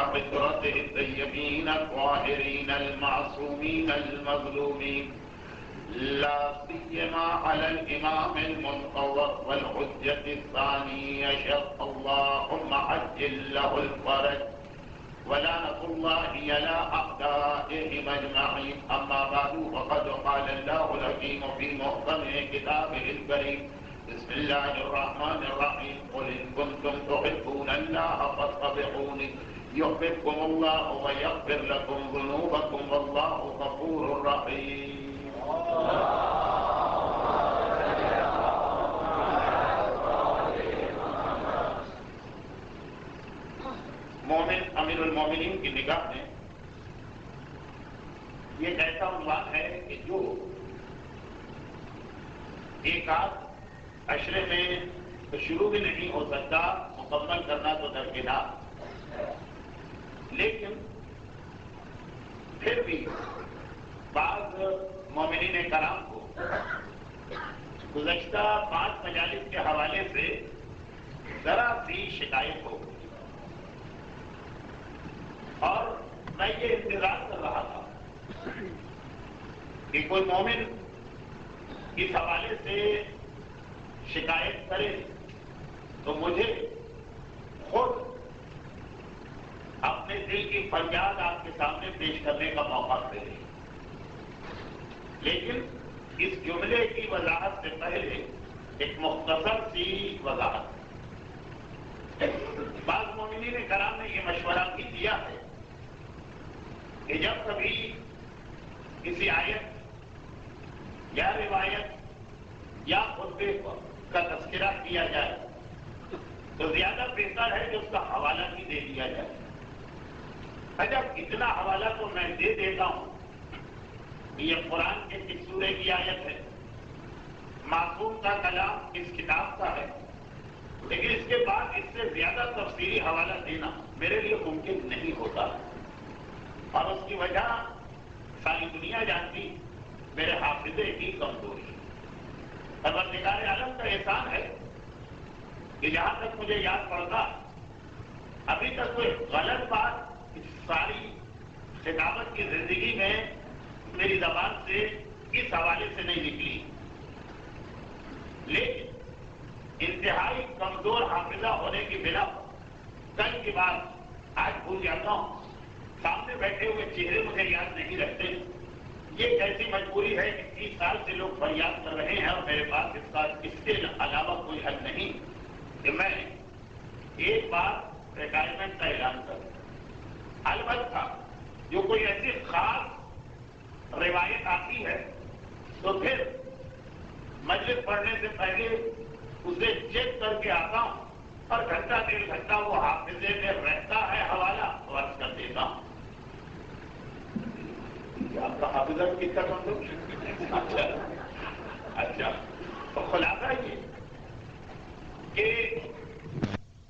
فطرته الطيبين الطاهرين المعصومين المظلومين لا سيما على الإمام المنتظر والحجة الثاني يشر اللهم عجل له الفرج ولعنة الله على أعدائهم أجمعين. أما بعد فقد قال الله الحكيم في محكم كتابه الكريم بسم الله الرحمن الرحيم قل إن كنتم تحبون الله فاتبعوني يحببكم الله ويغفر لكم ذنوبكم والله غفور رحيم. مومن امیر المومنین کی نگاہ میں یہ ایک ایسا عنوان ہے کہ جو ایک آدھ عشرے میں شروع بھی نہیں ہو سکتا، مکمل کرنا تو درکنار، لیکن پھر بھی بعض مومنین کرام کو گزشتہ 5 مجالس کے حوالے سے ذرا سی شکایت ہو اور میں یہ انتظار کر رہا تھا کہ کوئی مومن اس حوالے سے شکایت کرے تو مجھے خود اپنے دل کی فریاد آپ کے سامنے پیش کرنے کا موقع ملے، لیکن اس جملے کی وضاحت سے پہلے ایک مختصر سی وضاحت۔ بعض مومنین کرام نے یہ مشورہ بھی دیا ہے کہ جب کبھی کسی آیت یا روایت یا خطبے کا تذکرہ کیا جائے تو زیادہ بہتر ہے کہ اس کا حوالہ بھی دے دیا جائے۔ جب اتنا حوالہ تو میں دے دیتا ہوں، یہ قرآن کے کس سورے کی آیت ہے، معصوم کا کلام اس کتاب کا ہے، لیکن اس کے بعد اس سے زیادہ تفصیلی حوالہ دینا میرے لیے ممکن نہیں ہوتا، اور اس کی وجہ ساری دنیا جانتی میرے حافظے کی کمزوری۔ پروردگار عالم کا احسان ہے کہ جہاں تک مجھے یاد پڑتا ابھی تک کوئی غلط بات اس ساری خطابت کی زندگی میں میری زبان سے اس حوالے سے نہیں نکلی، لیکن انتہائی کمزور حافظہ ہونے کی بنا پر کل کی بات آج بھول جاتا ہوں، سامنے بیٹھے ہوئے چہرے مجھے یاد نہیں رہتے۔ یہ ایسی مجبوری ہے کہ 30 سال سے لوگ فریاد کر رہے ہیں اور میرے پاس اس کے علاوہ کوئی حل نہیں کہ میں ایک بار ریٹائرمنٹ کا اعلان کروں۔ البتہ جو کوئی ایسی خاص روایت آتی ہے تو پھر مجلس پڑھنے سے پہلے اسے چیک کر کے آتا ہوں اور گھنٹہ 1.5 گھنٹہ وہ حافظے میں رہتا ہے حوالہ عرض کر دیتا ہوں۔ آپ کا حافظہ کتنا کمزور؟ اچھا تو خلاصہ یہ کہ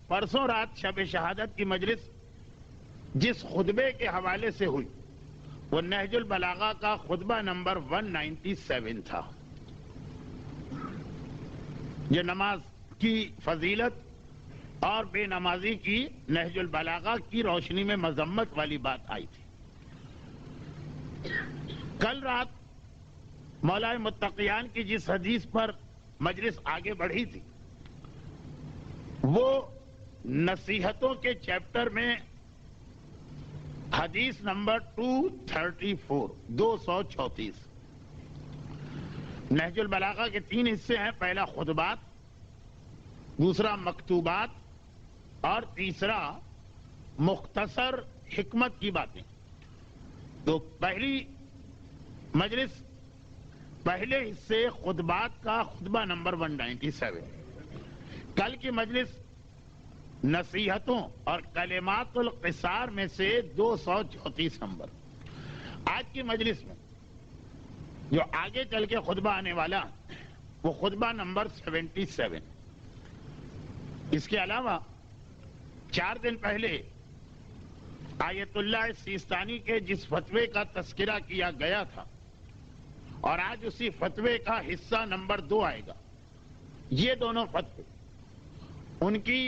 پرسوں رات شب شہادت کی مجلس جس خطبے کے حوالے سے ہوئی وہ نہج البلاغہ کا خطبہ نمبر 197 تھا۔ یہ نماز کی فضیلت اور بے نمازی کی نہج البلاغہ کی روشنی میں مذمت والی بات آئی تھی۔ کل رات مولا متقیان کی جس حدیث پر مجلس آگے بڑھی تھی وہ نصیحتوں کے چیپٹر میں حدیث نمبر 234 234۔ نہج البلاغہ کے 3 حصے ہیں، پہلا خطبات، دوسرا مکتوبات اور تیسرا مختصر حکمت کی باتیں۔ تو پہلی مجلس پہلے حصے خطبات کا خطبہ نمبر 197، کل کی مجلس نصیحتوں اور کلمات القصار میں سے 234 نمبر۔ آج کی مجلس میں جو آگے چل کے خطبہ آنے والا وہ خطبہ نمبر 77۔ اس کے علاوہ 4 دن پہلے آیت اللہ سیستانی کے جس فتوے کا تذکرہ کیا گیا تھا اور آج اسی فتوے کا حصہ نمبر 2 آئے گا، یہ دونوں فتوے ان کی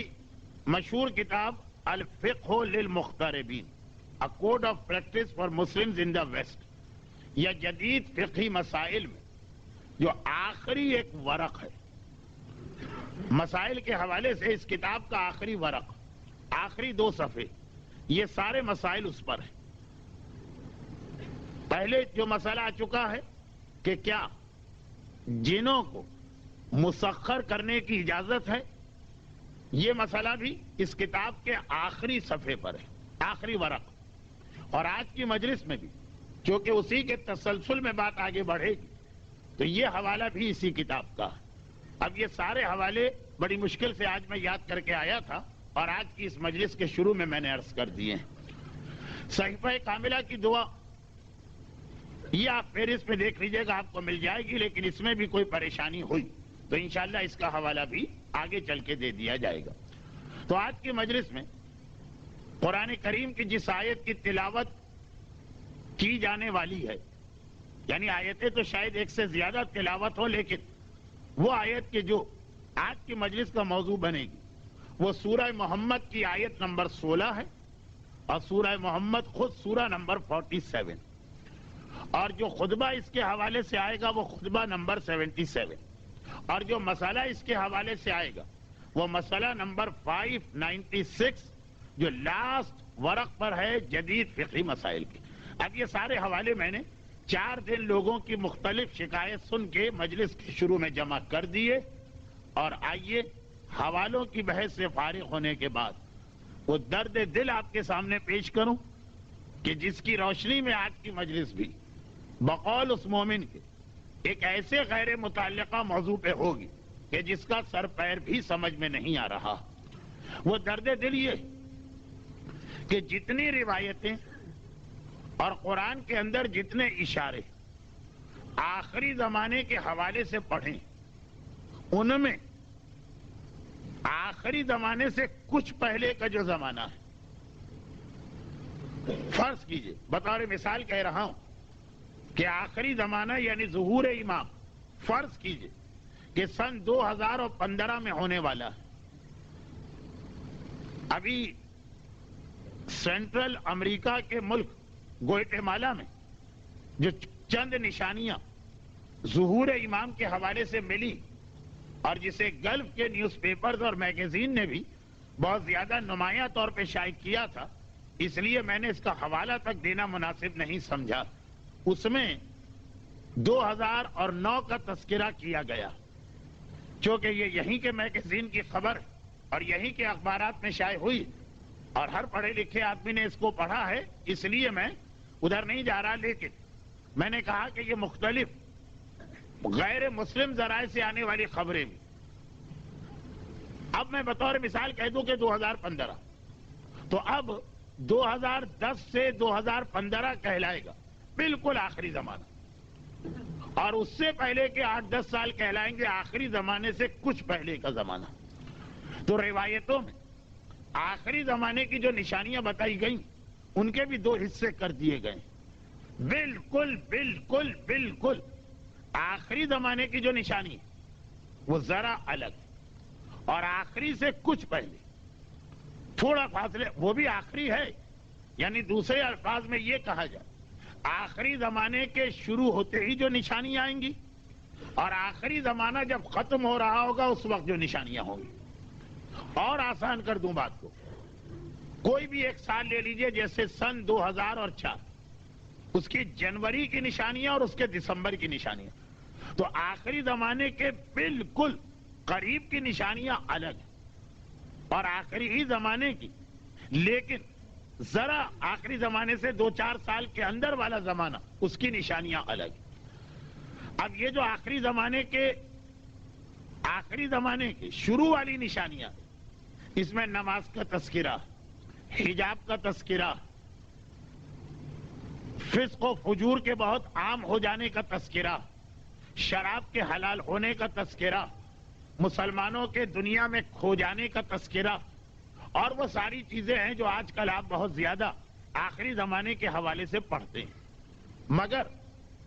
مشہور کتاب الفقہ للمغتربین، a code of practice for Muslims in the West، یا جدید فقہی مسائل میں جو آخری ایک ورق ہے، مسائل کے حوالے سے اس کتاب کا آخری ورق، آخری 2 صفحے، یہ سارے مسائل اس پر ہیں۔ پہلے جو مسئلہ آ چکا ہے کہ کیا جنوں کو مسخر کرنے کی اجازت ہے، یہ مسئلہ بھی اس کتاب کے آخری صفحے پر ہے، آخری ورق۔ اور آج کی مجلس میں بھی کیونکہ اسی کے تسلسل میں بات آگے بڑھے گی تو یہ حوالہ بھی اسی کتاب کا ہے۔ اب یہ سارے حوالے بڑی مشکل سے آج میں یاد کر کے آیا تھا اور آج کی اس مجلس کے شروع میں میں نے عرض کر دیے ہیں۔ صحیفہ کاملہ کی دعا یہ آپ فہرست میں دیکھ لیجئے گا، آپ کو مل جائے گی، لیکن اس میں بھی کوئی پریشانی ہوئی تو انشاءاللہ اس کا حوالہ بھی آگے چل کے دے دیا جائے گا۔ تو آج کی مجلس میں قرآن کریم کی جس آیت کی تلاوت کی جانے والی ہے، یعنی آیتیں تو شاید 1 سے زیادہ تلاوت ہو، لیکن وہ آیت کے جو آج کی مجلس کا موضوع بنے گی وہ سورہ محمد کی آیت نمبر 16 ہے، اور سورہ محمد خود سورہ نمبر 47، اور جو خطبہ اس کے حوالے سے آئے گا وہ خطبہ نمبر 77، اور جو مسئلہ اس کے حوالے سے آئے گا وہ مسئلہ نمبر 596 جو لاسٹ ورق پر ہے جدید فقہی مسائل کی۔ اب یہ سارے حوالے میں نے 4 دن لوگوں کی مختلف شکایت سن کے مجلس کے شروع میں جمع کر دیے، اور آئیے حوالوں کی بحث سے فارغ ہونے کے بعد وہ درد دل آپ کے سامنے پیش کروں کہ جس کی روشنی میں آج کی مجلس بھی بقول اس مومن کے ایک ایسے غیر متعلقہ موضوع پہ ہوگی کہ جس کا سر پیر بھی سمجھ میں نہیں آ رہا۔ وہ درد دل یہ کہ جتنی روایتیں اور قرآن کے اندر جتنے اشارے آخری زمانے کے حوالے سے پڑھیں، ان میں آخری زمانے سے کچھ پہلے کا جو زمانہ ہے، فرض کیجئے بطور مثال کہہ رہا ہوں کہ آخری زمانہ یعنی ظہور امام فرض کیجئے کہ سن 2015 میں ہونے والا ہے۔ ابھی سینٹرل امریکہ کے ملک گوئٹمالا میں جو چند نشانیاں ظہور امام کے حوالے سے ملی، اور جسے گلف کے نیوز پیپرز اور میگزین نے بھی بہت زیادہ نمایاں طور پہ شائع کیا تھا، اس لیے میں نے اس کا حوالہ تک دینا مناسب نہیں سمجھا۔ اس میں 2009 کا تذکرہ کیا گیا، چونکہ یہ یہیں کے میگزین کی خبر اور یہیں کے اخبارات میں شائع ہوئی اور ہر پڑھے لکھے آدمی نے اس کو پڑھا ہے، اس لیے میں ادھر نہیں جا رہا، لیکن میں نے کہا کہ یہ مختلف غیر مسلم ذرائع سے آنے والی خبریں بھی۔ اب میں بطور مثال کہہ دوں کہ 2015 تو اب 2010 سے 2015 کہلائے گا بالکل آخری زمانہ، اور اس سے پہلے کے 8-10 سال کہلائیں گے آخری زمانے سے کچھ پہلے کا زمانہ۔ تو روایتوں میں آخری زمانے کی جو نشانیاں بتائی گئیں ان کے بھی 2 حصے کر دیے گئے۔ بالکل بالکل بالکل آخری زمانے کی جو نشانی ہے وہ ذرا الگ، اور آخری سے کچھ پہلے تھوڑا فاصلے، وہ بھی آخری ہے، یعنی دوسرے الفاظ میں یہ کہا جائے آخری زمانے کے شروع ہوتے ہی جو نشانیاں آئیں گی، اور آخری زمانہ جب ختم ہو رہا ہوگا اس وقت جو نشانیاں ہوں گی۔ اور آسان کر دوں بات کو، کوئی بھی ایک سال لے لیجئے جیسے سن 2004، اس کی جنوری کی نشانیاں اور اس کے دسمبر کی نشانیاں، تو آخری زمانے کے بالکل قریب کی نشانیاں الگ ہیں اور آخری ہی زمانے کی، لیکن ذرا آخری زمانے سے 2-4 سال کے اندر والا زمانہ اس کی نشانیاں الگ ہیں۔ اب یہ جو آخری زمانے کے شروع والی نشانیاں، اس میں نماز کا تذکرہ، حجاب کا تذکرہ، فسق و فجور کے بہت عام ہو جانے کا تذکرہ، شراب کے حلال ہونے کا تذکرہ، مسلمانوں کے دنیا میں کھو جانے کا تذکرہ، اور وہ ساری چیزیں ہیں جو آج کل آپ بہت زیادہ آخری زمانے کے حوالے سے پڑھتے ہیں۔ مگر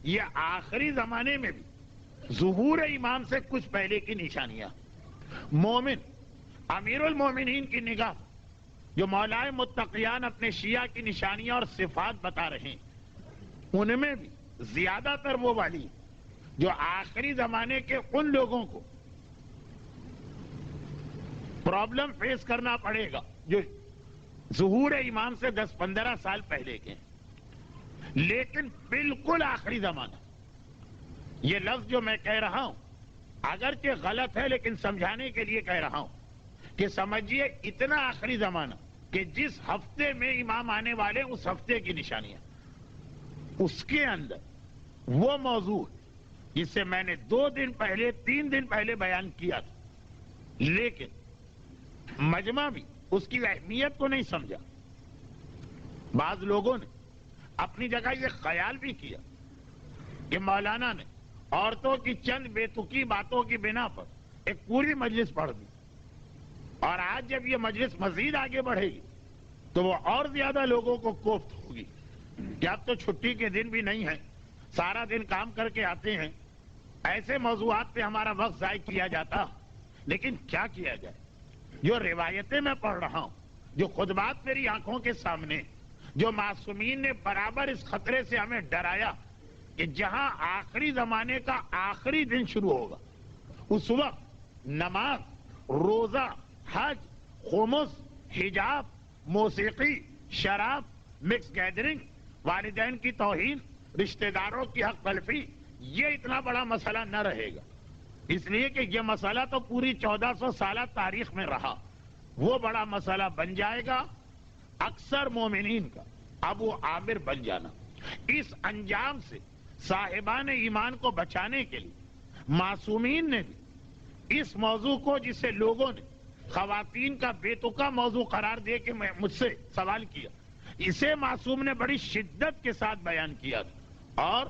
یہ آخری زمانے میں بھی ظہور امام سے کچھ پہلے کی نشانیاں، مومن امیر المومنین کی نگاہ جو مولائے متقیان اپنے شیعہ کی نشانیاں اور صفات بتا رہے ہیں، ان میں بھی زیادہ تر وہ والی جو آخری زمانے کے ان لوگوں کو پرابلم فیس کرنا پڑے گا جو ظہور امام سے 10-15 سال پہلے کے ہیں، لیکن بالکل آخری زمانہ۔ یہ لفظ جو میں کہہ رہا ہوں اگرچہ غلط ہے لیکن سمجھانے کے لیے کہہ رہا ہوں کہ سمجھیے اتنا آخری زمانہ کہ جس ہفتے میں امام آنے والے اس ہفتے کی نشانیاں، اس کے اندر وہ موضوع جس سے میں نے 2 دن پہلے 3 دن پہلے بیان کیا تھا، لیکن مجمع بھی اس کی اہمیت کو نہیں سمجھا۔ بعض لوگوں نے اپنی جگہ یہ خیال بھی کیا کہ مولانا نے عورتوں کی چند بے تکی باتوں کی بنا پر ایک پوری مجلس پڑھ دی، اور آج جب یہ مجلس مزید آگے بڑھے گی تو وہ اور زیادہ لوگوں کو کوفت ہوگی کہ اب تو چھٹی کے دن بھی نہیں ہے، سارا دن کام کر کے آتے ہیں، ایسے موضوعات پہ ہمارا وقت ضائع کیا جاتا۔ لیکن کیا کیا جائے؟ جو روایتیں میں پڑھ رہا ہوں، جو خطبات میری آنکھوں کے سامنے، جو معصومین نے برابر اس خطرے سے ہمیں ڈرایا کہ جہاں آخری زمانے کا آخری دن شروع ہوگا اس وقت نماز، روزہ، حج، خمس، حجاب، موسیقی، شراب، مکس گیدرنگ، والدین کی توہین، رشتہ داروں کی حق تلفی، یہ اتنا بڑا مسئلہ نہ رہے گا، اس لیے کہ یہ مسئلہ تو پوری 1400 سالہ تاریخ میں رہا۔ وہ بڑا مسئلہ بن جائے گا اکثر مومنین کا ابو عامر بن جانا۔ اس انجام سے صاحبان ایمان کو بچانے کے لیے معصومین نے بھی اس موضوع کو، جسے لوگوں نے خواتین کا بے تکا موضوع قرار دے کے مجھ سے سوال کیا، اسے معصوم نے بڑی شدت کے ساتھ بیان کیا تھا، اور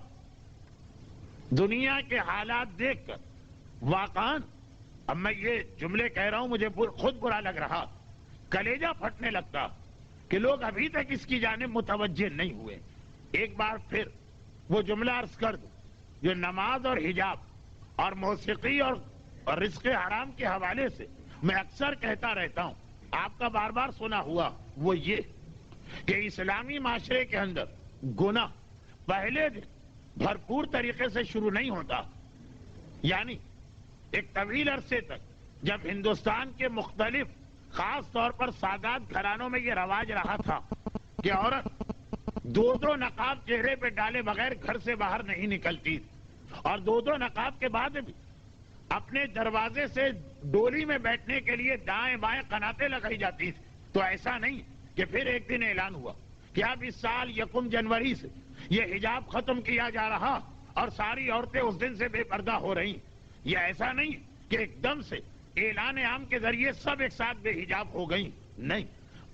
دنیا کے حالات دیکھ کر واقعاً اب میں یہ جملے کہہ رہا ہوں مجھے خود برا لگ رہا، کلیجہ پھٹنے لگتا کہ لوگ ابھی تک اس کی جانب متوجہ نہیں ہوئے۔ ایک بار پھر وہ جملہ عرض کر دوں جو نماز اور حجاب اور موسیقی اور رزق حرام کے حوالے سے میں اکثر کہتا رہتا ہوں، آپ کا بار بار سنا ہوا، وہ یہ کہ اسلامی معاشرے کے اندر گناہ پہلے دن بھرپور طریقے سے شروع نہیں ہوتا، یعنی ایک طویل عرصے تک جب ہندوستان کے مختلف خاص طور پر سادات گھرانوں میں یہ رواج رہا تھا کہ عورت 2 نقاب چہرے پہ ڈالے بغیر گھر سے باہر نہیں نکلتی، اور 2 نقاب کے بعد بھی اپنے دروازے سے ڈولی میں بیٹھنے کے لیے دائیں بائیں قناتیں لگائی جاتی تھی، تو ایسا نہیں کہ پھر ایک دن اعلان ہوا کہ اب اس سال 1 جنوری سے یہ حجاب ختم کیا جا رہا اور ساری عورتیں اس دن سے بے پردہ ہو رہی۔ یہ ایسا نہیں کہ ایک دم سے اعلان عام کے ذریعے سب ایک ساتھ بے حجاب ہو گئی، نہیں،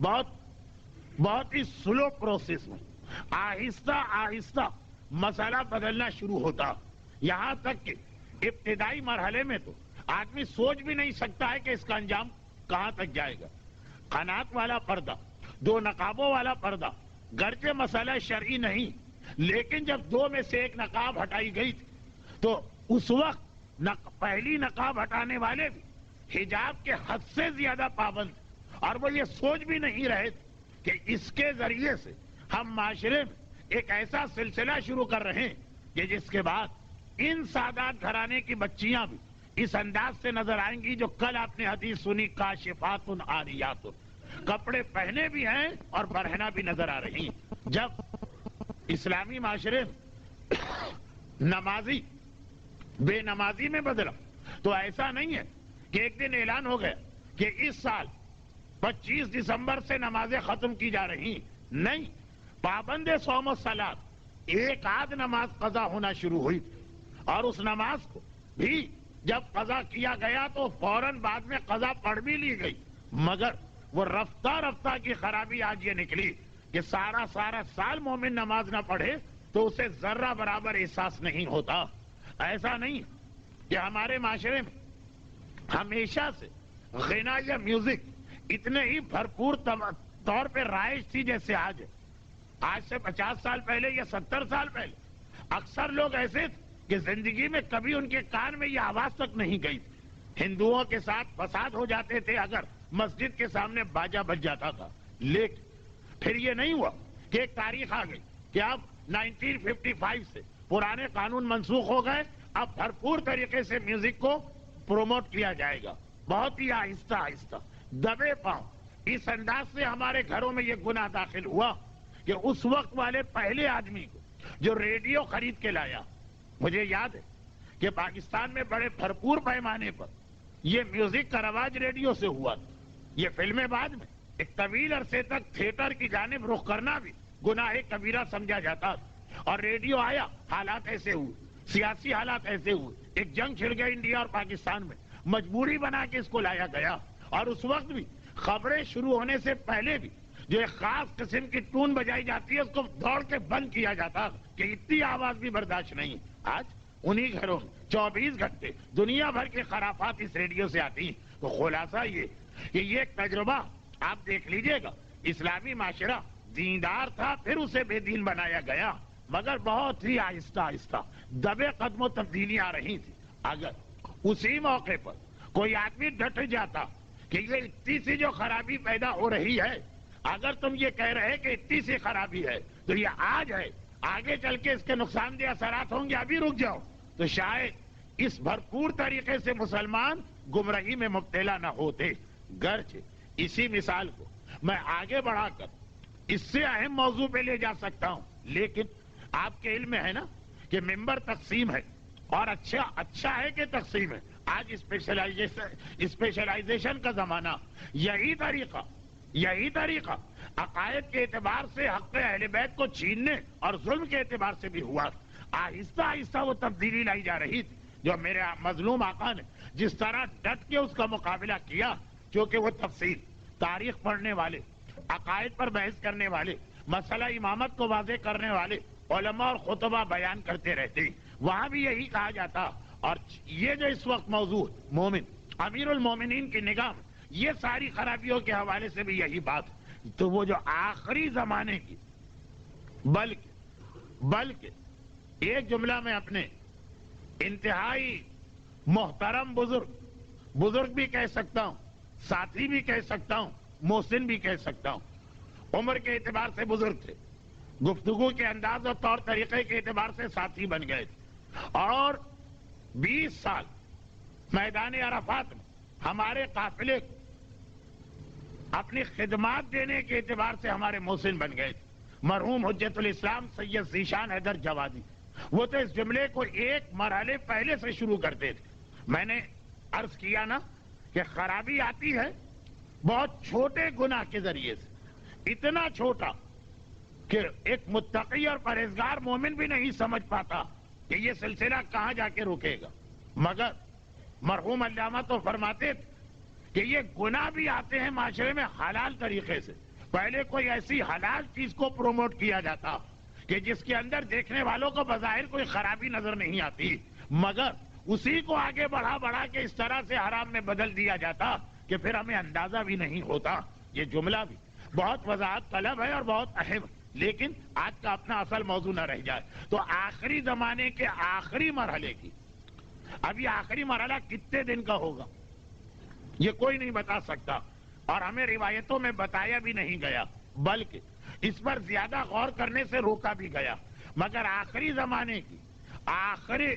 بہت ہی سلو پروسیس میں آہستہ آہستہ مسئلہ بدلنا شروع ہوتا، یہاں تک کہ ابتدائی مرحلے میں تو آدمی سوچ بھی نہیں سکتا ہے کہ اس کا انجام کہاں تک جائے گا۔ قنات والا پردہ، 2 نقابوں والا پردہ گرچہ مسئلہ شرعی نہیں، لیکن جب 2 میں سے 1 نقاب ہٹائی گئی تھی تو اس وقت پہلی نقاب ہٹانے والے بھی حجاب کے حد سے زیادہ پابند تھے، اور وہ یہ سوچ بھی نہیں رہے تھے کہ اس کے ذریعے سے ہم معاشرے میں ایک ایسا سلسلہ شروع کر رہے ہیں کہ جس کے بعد ان سادات گھرانے کی بچیاں بھی اس انداز سے نظر آئیں گی جو کل آپ نے حدیث سنی، کاشفات عاریات، کپڑے پہنے بھی ہیں اور برہنہ بھی نظر آ رہی ہیں۔ جب اسلامی معاشرے میں نمازی بے نمازی میں بدلا تو ایسا نہیں ہے کہ ایک دن اعلان ہو گیا کہ اس سال 25 دسمبر سے نمازیں ختم کی جا رہی، نہیں، پابند صوم و صلات ایک آدھ نماز قضا ہونا شروع ہوئی، اور اس نماز کو بھی جب قضا کیا گیا تو فوراً بعد میں قضا پڑھ بھی لی گئی، مگر وہ رفتہ رفتہ کی خرابی آج یہ نکلی کہ سارا سال مومن نماز نہ پڑھے تو اسے ذرہ برابر احساس نہیں ہوتا۔ ایسا نہیں کہ ہمارے معاشرے میں ہمیشہ سے غنا یا میوزک اتنے ہی بھرپور طور پہ رائج تھی جیسے آج ہے۔ آج سے 50 سال پہلے یا 70 سال پہلے اکثر لوگ ایسے تھے کہ زندگی میں کبھی ان کے کان میں یہ آواز تک نہیں گئی ہندوؤں کے ساتھ فساد ہو جاتے تھے اگر مسجد کے سامنے باجا بج جاتا تھا. لیکن پھر یہ نہیں ہوا کہ ایک تاریخ آ گئی کہ اب 1955 سے پرانے قانون منسوخ ہو گئے, اب بھرپور طریقے سے میوزک کو پروموٹ کیا جائے گا. بہت ہی آہستہ آہستہ دبے پاؤں اس انداز سے ہمارے گھروں میں یہ گناہ داخل ہوا کہ اس وقت والے پہلے آدمی کو جو ریڈیو خرید کے لایا, مجھے یاد ہے کہ پاکستان میں بڑے بھرپور پیمانے پر یہ میوزک کا رواج ریڈیو سے ہوا تھا. یہ فلمیں بعد میں ایک طویل عرصے تک تھیٹر کی جانب رخ کرنا بھی گناہ کبیرہ سمجھا جاتا تھا, اور ریڈیو آیا, حالات ایسے ہوئے, سیاسی حالات ایسے ہوئے, ایک جنگ چھڑ گئی انڈیا اور پاکستان میں, مجبوری بنا کے اس کو لایا گیا. اور اس وقت بھی خبریں شروع ہونے سے پہلے بھی جو ایک خاص قسم کی ٹون بجائی جاتی ہے اس کو دوڑ کے بند کیا جاتا کہ اتنی آواز بھی برداشت نہیں. آج انہی گھروں میں 24 گھنٹے دنیا بھر کے خرافات اس ریڈیو سے آتی ہیں. تو خلاصہ یہ کہ یہ ایک تجربہ آپ دیکھ لیجئے گا. اسلامی معاشرہ دیندار تھا, پھر اسے بے دین بنایا گیا, مگر بہت ہی آہستہ آہستہ دبے قدموں تبدیلی آ رہی تھی. اگر اسی موقع پر کوئی آدمی ڈٹ جاتا کہ یہ اتنی سی جو خرابی پیدا ہو رہی ہے, اگر تم یہ کہہ رہے کہ اتنی سی خرابی ہے تو یہ آج ہے, آگے چل کے اس کے نقصان دہ اثرات ہوں گے, ابھی رک جاؤ, تو شاید اس بھرپور طریقے سے مسلمان گمراہی میں مبتلا نہ ہوتے. گرچہ اسی مثال کو میں آگے بڑھا کر اس سے اہم موضوع پہ لے جا سکتا ہوں, لیکن آپ کے علم میں ہے نا کہ ممبر تقسیم ہے, اور اچھا ہے کہ تقسیم ہے. آج اسپیشلائزیشن کا زمانہ, یہی طریقہ عقائد کے اعتبار سے حق اہل بیت کو چھیننے اور ظلم کے اعتبار سے بھی ہوا. آہستہ آہستہ وہ تبدیلی لائی جا رہی تھی. جو میرے مظلوم آقا نے جس طرح ڈٹ کے اس کا مقابلہ کیا, کیونکہ وہ تفصیل تاریخ پڑھنے والے, عقائد پر بحث کرنے والے, مسئلہ امامت کو واضح کرنے والے علماء اور خطبہ بیان کرتے رہتے, وہاں بھی یہی کہا جاتا. اور یہ جو اس وقت موضوع مومن امیر المومنین کی نگاہ میں یہ ساری خرابیوں کے حوالے سے بھی یہی بات, تو وہ جو آخری زمانے کی بلکہ ایک جملہ میں اپنے انتہائی محترم بزرگ بھی کہہ سکتا ہوں, ساتھی بھی کہہ سکتا ہوں, محسن بھی کہہ سکتا ہوں. عمر کے اعتبار سے بزرگ تھے, گفتگو کے انداز اور طور طریقے کے اعتبار سے ساتھی بن گئے تھے, اور 20 سال میدان عرفات میں ہمارے قافلے کو اپنی خدمات دینے کے اعتبار سے ہمارے محسن بن گئے تھے. مرحوم حجت الاسلام سید ذیشان حیدر جوادی, وہ تو اس جملے کو ایک مرحلے پہلے سے شروع کرتے تھے. میں نے عرض کیا نا کہ خرابی آتی ہے بہت چھوٹے گناہ کے ذریعے سے, اتنا چھوٹا کہ ایک متقی اور پرہیزگار مومن بھی نہیں سمجھ پاتا کہ یہ سلسلہ کہاں جا کے رکے گا. مگر مرحوم علامہ تو فرماتے تھے کہ یہ گناہ بھی آتے ہیں معاشرے میں حلال طریقے سے. پہلے کوئی ایسی حلال چیز کو پروموٹ کیا جاتا کہ جس کے اندر دیکھنے والوں کو بظاہر کوئی خرابی نظر نہیں آتی, مگر اسی کو آگے بڑھا کے اس طرح سے حرام میں بدل دیا جاتا کہ پھر ہمیں اندازہ بھی نہیں ہوتا. یہ جملہ بھی بہت وضاحت طلب ہے اور بہت اہم ہے, لیکن آج کا اپنا اصل موضوع نہ رہ جائے. تو آخری زمانے کے آخری مرحلے کی, ابھی آخری مرحلہ کتنے دن کا ہوگا یہ کوئی نہیں بتا سکتا, اور ہمیں روایتوں میں بتایا بھی نہیں گیا, بلکہ اس پر زیادہ غور کرنے سے روکا بھی گیا. مگر آخری زمانے کی آخری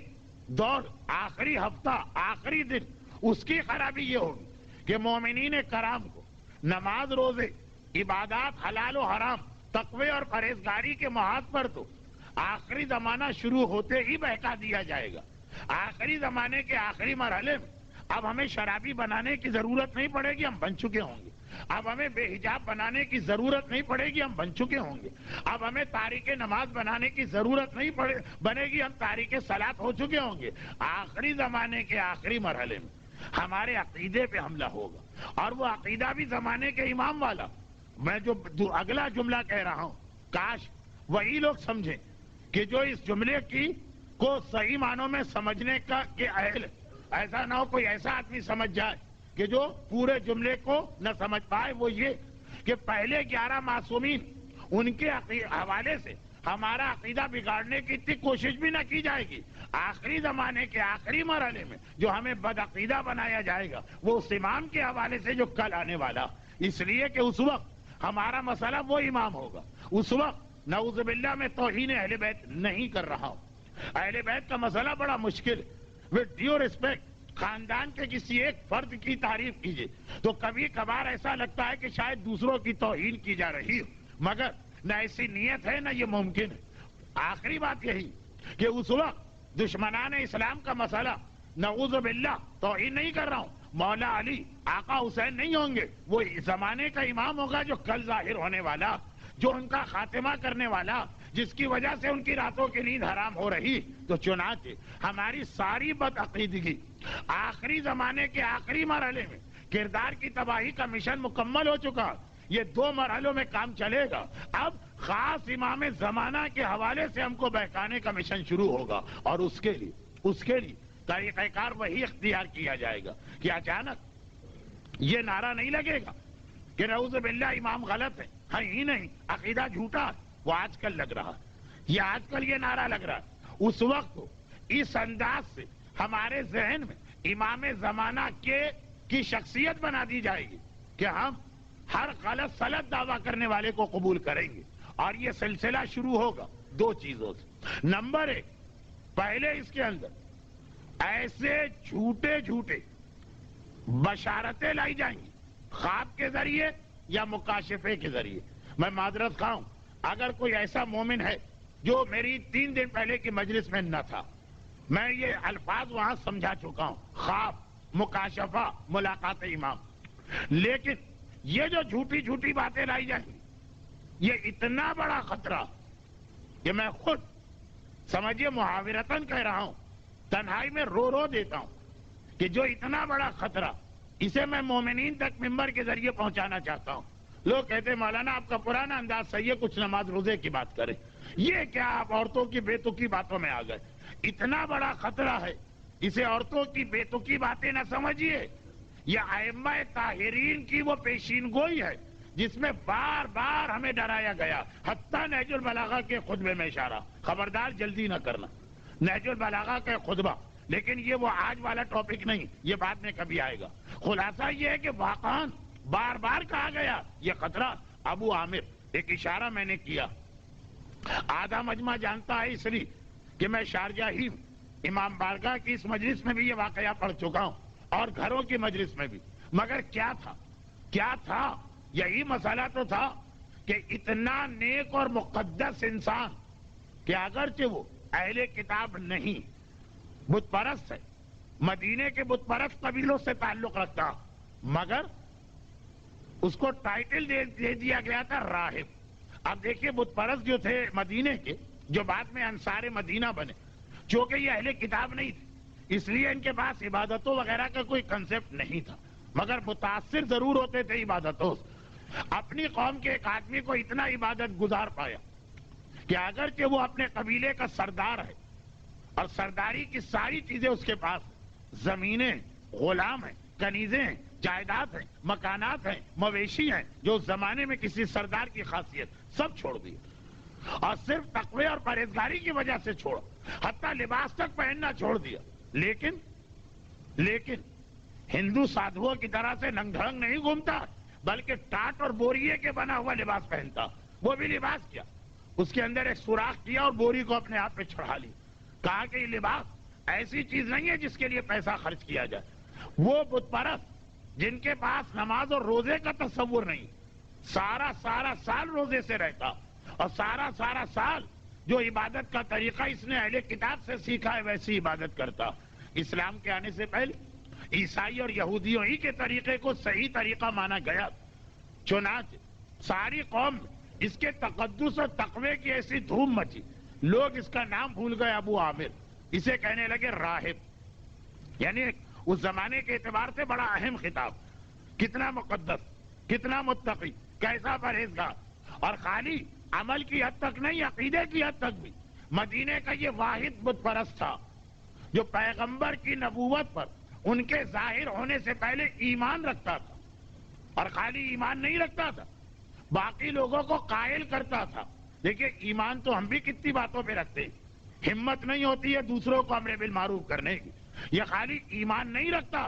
دور, آخری ہفتہ, آخری دن, اس کی خرابی یہ ہوگی کہ مومنین کرام کو نماز, روزے, عبادات, حلال و حرام, تقوی اور پرہیزگاری کے محاذ پر تو آخری زمانہ شروع ہوتے ہی بہکا دیا جائے گا. آخری زمانے کے آخری مرحلے میں اب ہمیں شرابی بنانے کی ضرورت نہیں پڑے گی, ہم بن چکے ہوں گے. اب ہمیں بے حجاب بنانے کی ضرورت نہیں پڑے گی, ہم بن چکے ہوں گے. اب ہمیں تارک نماز بنانے کی ضرورت نہیں بنے گی, ہم تارک صلاۃ ہو چکے ہوں گے. آخری زمانے کے آخری مرحلے میں ہمارے عقیدے پہ حملہ ہوگا, اور وہ عقیدہ بھی زمانے کے امام والا. میں جو اگلا جملہ کہہ رہا ہوں, کاش وہی لوگ سمجھیں کہ جو اس جملے کی کو صحیح معنوں میں سمجھنے کا کہ اہل, ایسا نہ ہو کوئی ایسا آدمی سمجھ جائے کہ جو پورے جملے کو نہ سمجھ پائے. وہ یہ کہ پہلے 11 معصومین, ان کے حوالے سے ہمارا عقیدہ بگاڑنے کی اتنی کوشش بھی نہ کی جائے گی. آخری زمانے کے آخری مرحلے میں جو ہمیں بدعقیدہ بنایا جائے گا وہ اس امام کے حوالے سے جو کل آنے والا, اس لیے کہ اس وقت ہمارا مسئلہ وہ امام ہوگا. اس وقت نعوذ باللہ میں توہین اہل بیت نہیں کر رہا ہوں. اہل بیت کا مسئلہ بڑا مشکل ہے. وتھ ڈیو ریسپیکٹ, خاندان کے کسی ایک فرد کی تعریف کیجیے تو کبھی کبھار ایسا لگتا ہے کہ شاید دوسروں کی توہین کی جا رہی ہو, مگر نہ ایسی نیت ہے نہ یہ ممکن ہے. آخری بات یہی کہ اس وقت دشمنان اسلام کا مسئلہ, نعوذ باللہ توہین نہیں کر رہا ہوں, مولا علی آقا حسین نہیں ہوں گے, وہ زمانے کا امام ہوگا جو کل ظاہر ہونے والا, جو ان کا خاتمہ کرنے والا, جس کی وجہ سے ان کی راتوں کی نیند حرام ہو رہی. تو چنانچہ ہماری ساری بدعقیدگی آخری زمانے کے آخری مرحلے میں کردار کی تباہی کا مشن مکمل ہو چکا. یہ 2 مرحلوں میں کام چلے گا. اب خاص امام زمانہ کے حوالے سے ہم کو بہکانے کا مشن شروع ہوگا, اور اس کے لیے طریقہ کار وہی اختیار کیا جائے گا کہ اچانک یہ نعرہ نہیں لگے گا کہ نعوذ باللہ امام غلط ہے ہی نہیں, عقیدہ جھوٹا ہے. وہ آج کل لگ رہا ہے, آج کل یہ نعرہ لگ رہا ہے. اس وقت اس انداز سے ہمارے ذہن میں امام زمانہ کی شخصیت بنا دی جائے گی کہ ہم ہر غلط سلط دعویٰ کرنے والے کو قبول کریں گے. اور یہ سلسلہ شروع ہوگا 2 چیزوں سے. نمبر 1, پہلے اس کے اندر ایسے جھوٹے بشارتیں لائی جائیں گی خواب کے ذریعے یا مکاشفے کے ذریعے. میں معذرت خواہ ہوں اگر کوئی ایسا مومن ہے جو میری 3 دن پہلے کی مجلس میں نہ تھا, میں یہ الفاظ وہاں سمجھا چکا ہوں, خواب, مکاشفہ, ملاقات امام. لیکن یہ جو جھوٹی باتیں لائی جائیں گی, یہ اتنا بڑا خطرہ کہ میں خود سمجھیے محاورتاً کہہ رہا ہوں, تنہائی میں رو دیتا ہوں کہ جو اتنا بڑا خطرہ, اسے میں مومنین تک ممبر کے ذریعے پہنچانا چاہتا ہوں. لوگ کہتے ہیں مولانا آپ کا پرانا انداز صحیح ہے, کچھ نماز روزے کی بات کریں. یہ کیا آپ عورتوں کی بے تکی باتوں میں آ گئے؟ اتنا بڑا خطرہ ہے, اسے عورتوں کی بے تکی باتیں نہ سمجھیے. یہ ائمہ طاہرین کی وہ پیشین گوئی ہے جس میں بار بار ہمیں ڈرایا گیا. حتیٰ نہج البلاغہ کے خطبے میں اشارہ, خبردار جلدی نہ کرنا, نہج البلاغہ کے خطبہ. لیکن یہ وہ آج والا ٹاپک نہیں, یہ بعد میں کبھی آئے گا. خلاصہ یہ ہے کہ واقعاً بار بار کہا گیا یہ خطرہ. ابو عامر, ایک اشارہ میں نے کیا, آدھا مجمع جانتا ہے اس لیے کہ میں شارجہ ہی امام بارگاہ کی اس مجلس میں بھی یہ واقعہ پڑھ چکا ہوں اور گھروں کی مجلس میں بھی. مگر کیا تھا یہی مسئلہ تو تھا کہ اتنا نیک اور مقدس انسان کہ اگرچہ وہ اہل کتاب نہیں, بت پرست ہے, مدینے کے بت پرست قبیلوں سے تعلق رکھتا, مگر اس کو ٹائٹل دے دیا گیا تھا راہب. اب دیکھیے بت پرست جو تھے مدینے کے, جو بعد میں انصار مدینہ بنے, چونکہ یہ اہل کتاب نہیں تھے اس لیے ان کے پاس عبادتوں وغیرہ کا کوئی کنسپٹ نہیں تھا, مگر متاثر ضرور ہوتے تھے عبادتوں سے. اپنی قوم کے ایک آدمی کو اتنا عبادت گزار پایا کہ اگرچہ وہ اپنے قبیلے کا سردار ہے اور سرداری کی ساری چیزیں اس کے پاس, زمینیں, غلام ہیں, کنیزیں ہیں, جائیداد ہیں, مکانات ہیں, مویشی ہیں, جو اس زمانے میں کسی سردار کی خاصیت, سب چھوڑ دی اور صرف تقوی اور پرہیزگاری کی وجہ سے چھوڑا, حتیٰ لباس تک پہننا چھوڑ دیا. لیکن ہندو سادھوؤں کی طرح سے ننگ ڈھنگ نہیں گھومتا, بلکہ ٹاٹ اور بوریے کے بنا ہوا لباس پہنتا. وہ بھی لباس کیا, اس کے اندر ایک سوراخ کیا اور بوری کو اپنے ہاتھ پہ چڑھا لی. کہا کہ یہ لباس ایسی چیز نہیں ہے جس کے لیے پیسہ خرچ کیا جائے. وہ بت پرست جن کے پاس نماز اور روزے کا تصور نہیں, سارا سال روزے سے رہتا, اور سارا سال جو عبادت کا طریقہ اس نے اہل کتاب سے سیکھا ہے ویسی عبادت کرتا. اسلام کے آنے سے پہلے عیسائی اور یہودیوں ہی کے طریقے کو صحیح طریقہ مانا گیا. چنانچہ ساری قوم اس کے تقدس اور تقوی کی ایسی دھوم مچی, لوگ اس کا نام بھول گئے. ابو عامر, اسے کہنے لگے راہب, یعنی اس زمانے کے اعتبار سے بڑا اہم خطاب. کتنا مقدس, کتنا متقی, کیسا پرہیزگار, اور خالی عمل کی حد تک نہیں, عقیدے کی حد تک بھی. مدینے کا یہ واحد بت پرست تھا جو پیغمبر کی نبوت پر ان کے ظاہر ہونے سے پہلے ایمان رکھتا تھا, اور خالی ایمان نہیں رکھتا تھا, باقی لوگوں کو قائل کرتا تھا دیکھیے ایمان تو ہم بھی کتنی باتوں پہ رکھتے ہیں، ہمت نہیں ہوتی ہے دوسروں کو امر بالمعروف کرنے کی. یہ خالی ایمان نہیں رکھتا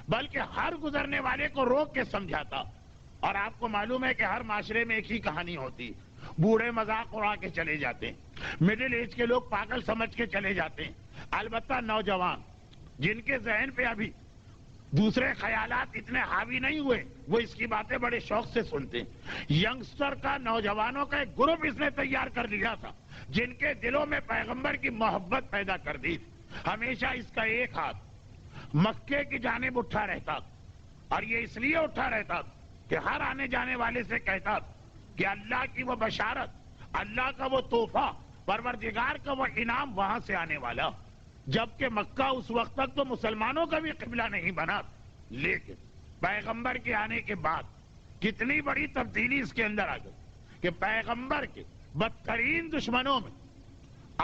بلکہ ہر گزرنے والے کو روک کے سمجھاتا. اور آپ کو معلوم ہے کہ ہر معاشرے میں ایک ہی کہانی ہوتی، بوڑھے مذاق اڑا کے چلے جاتے ہیں، مڈل ایج کے لوگ پاگل سمجھ کے چلے جاتے ہیں. البتہ نوجوان جن کے ذہن پہ ابھی دوسرے خیالات اتنے حاوی نہیں ہوئے وہ اس کی باتیں بڑے شوق سے سنتے ہیں. ینگسٹر کا، نوجوانوں کا ایک گروپ اس نے تیار کر لیا تھا جن کے دلوں میں پیغمبر کی محبت پیدا کر دی تھی. ہمیشہ اس کا ایک ہاتھ مکے کی جانب اٹھا رہتا، اور یہ اس لیے اٹھا رہتا کہ ہر آنے جانے والے سے کہتا کہ اللہ کی وہ بشارت، اللہ کا وہ تحفہ، پروردگار کا وہ انعام وہاں سے آنے والا. جبکہ مکہ اس وقت تک تو مسلمانوں کا بھی قبلہ نہیں بنا، لیکن پیغمبر کے آنے کے بعد کتنی بڑی تبدیلی اس کے اندر آ گئی کہ پیغمبر کے بدترین دشمنوں میں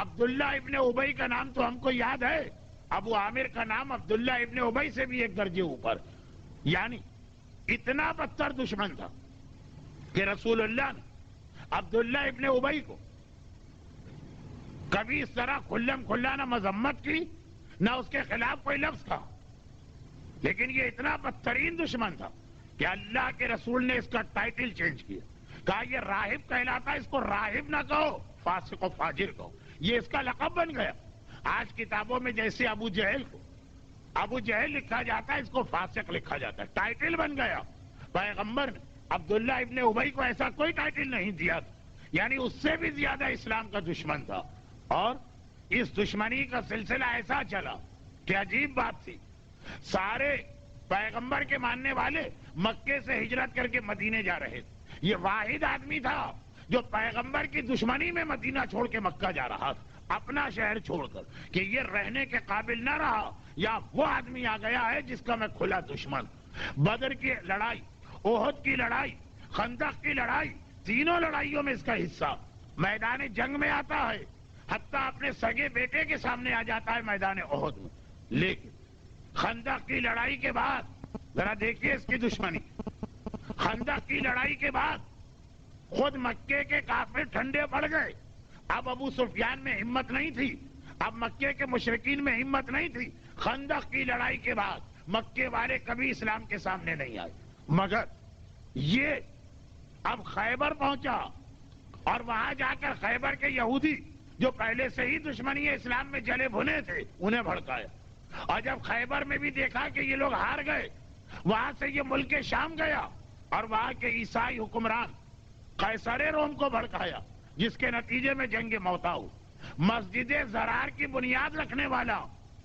عبداللہ ابن ابی کا نام تو ہم کو یاد ہے، ابو عامر کا نام عبداللہ ابن ابی سے بھی ایک درجے اوپر. یعنی اتنا بدتر دشمن تھا کہ رسول اللہ نے عبداللہ ابن ابی کو کبھی اس طرح کھلم کھلا نہ مذمت کی نہ اس کے خلاف کوئی لفظ کہا. لیکن یہ اتنا بدترین دشمن تھا کہ اللہ کے رسول نے اس کا ٹائٹل چینج کیا، کہا یہ راہب کہلاتا ہے، اس کو راہب نہ کہو، فاسق و فاجر کہو. یہ اس کا لقب بن گیا. آج کتابوں میں جیسے ابو جہل کو ابو جہل لکھا جاتا ہے، اس کو فاسق لکھا جاتا ہے، ٹائٹل بن گیا. پیغمبر نے عبداللہ ابن ابی کو ایسا کوئی ٹائٹل نہیں دیا تھا، یعنی اس سے بھی زیادہ اسلام کا دشمن تھا. اور اس دشمنی کا سلسلہ ایسا چلا کہ عجیب بات تھی، سارے پیغمبر کے ماننے والے مکے سے ہجرت کر کے مدینے جا رہے تھے. یہ واحد آدمی تھا جو پیغمبر کی دشمنی میں مدینہ چھوڑ کے مکہ جا رہا تھا، اپنا شہر چھوڑ کر، کہ یہ رہنے کے قابل نہ رہا. یا وہ آدمی آ گیا ہے جس کا میں کھلا دشمن. بدر کی لڑائی، احد کی لڑائی، خندق کی لڑائی، تینوں لڑائیوں میں اس کا حصہ. میدان جنگ میں آتا ہے، حتیٰ اپنے سگے بیٹے کے سامنے آ جاتا ہے میدان احد میں. لیکن خندق کی لڑائی کے بعد ذرا دیکھیے اس کی دشمنی. خندق کی لڑائی کے بعد خود مکے کے کافر ٹھنڈے پڑ گئے. اب ابو سفیان میں ہمت نہیں تھی، اب مکے کے مشرکین میں ہمت نہیں تھی. خندق کی لڑائی کے بعد مکے والے کبھی اسلام کے سامنے نہیں آئے. مگر یہ اب خیبر پہنچا اور وہاں جا کر خیبر کے یہودی جو پہلے سے ہی دشمنی اسلام میں جلے بھنے تھے انہیں بھڑکایا. اور جب خیبر میں بھی دیکھا کہ یہ لوگ ہار گئے، وہاں سے یہ ملک شام گیا اور وہاں کے عیسائی حکمران قیصر روم کو بھڑکایا، جس کے نتیجے میں جنگ موتا ہو. مسجد زرار کی بنیاد رکھنے والا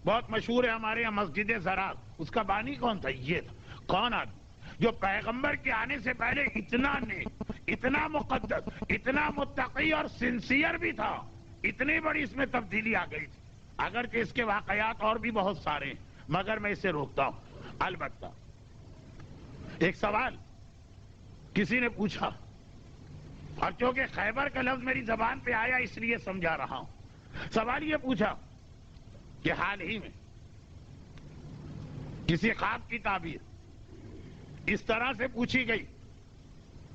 بہت مشہور ہے ہمارے یہاں مسجد زرار، اس کا بانی کون تھا؟ یہ تھا. کون آدمی جو پیغمبر کے آنے سے پہلے اتنا نیک، اتنا مقدس، اتنا متقی اور سنسیئر بھی تھا. اتنی بڑی اس میں تبدیلی آ گئی تھی. اگرچہ اس کے واقعات اور بھی بہت سارے ہیں مگر میں اسے روکتا ہوں. البتہ ایک سوال کسی نے پوچھا، اور چونکہ خیبر کا لفظ میری زبان پہ آیا اس لیے سمجھا رہا ہوں. سوال یہ پوچھا کہ حال ہی میں کسی خواب کی تعبیر اس طرح سے پوچھی گئی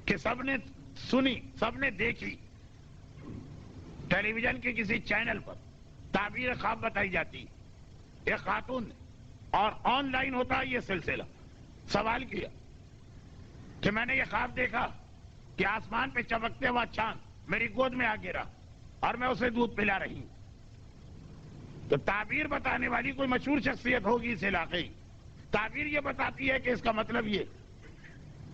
کہ سب نے سنی، سب نے دیکھی، ٹیلی ویژن کے کسی چینل پر تعبیر خواب بتائی جاتی. ایک خاتون نے، اور آن لائن ہوتا ہے یہ سلسلہ، سوال کیا کہ میں نے یہ خواب دیکھا کہ آسمان پہ چمکتے ہوا چاند میری گود میں آ گرا اور میں اسے دودھ پلا رہی ہوں. تو تعبیر بتانے والی کوئی مشہور شخصیت ہوگی اس علاقے کی. تعبیر یہ بتاتی ہے کہ اس کا مطلب یہ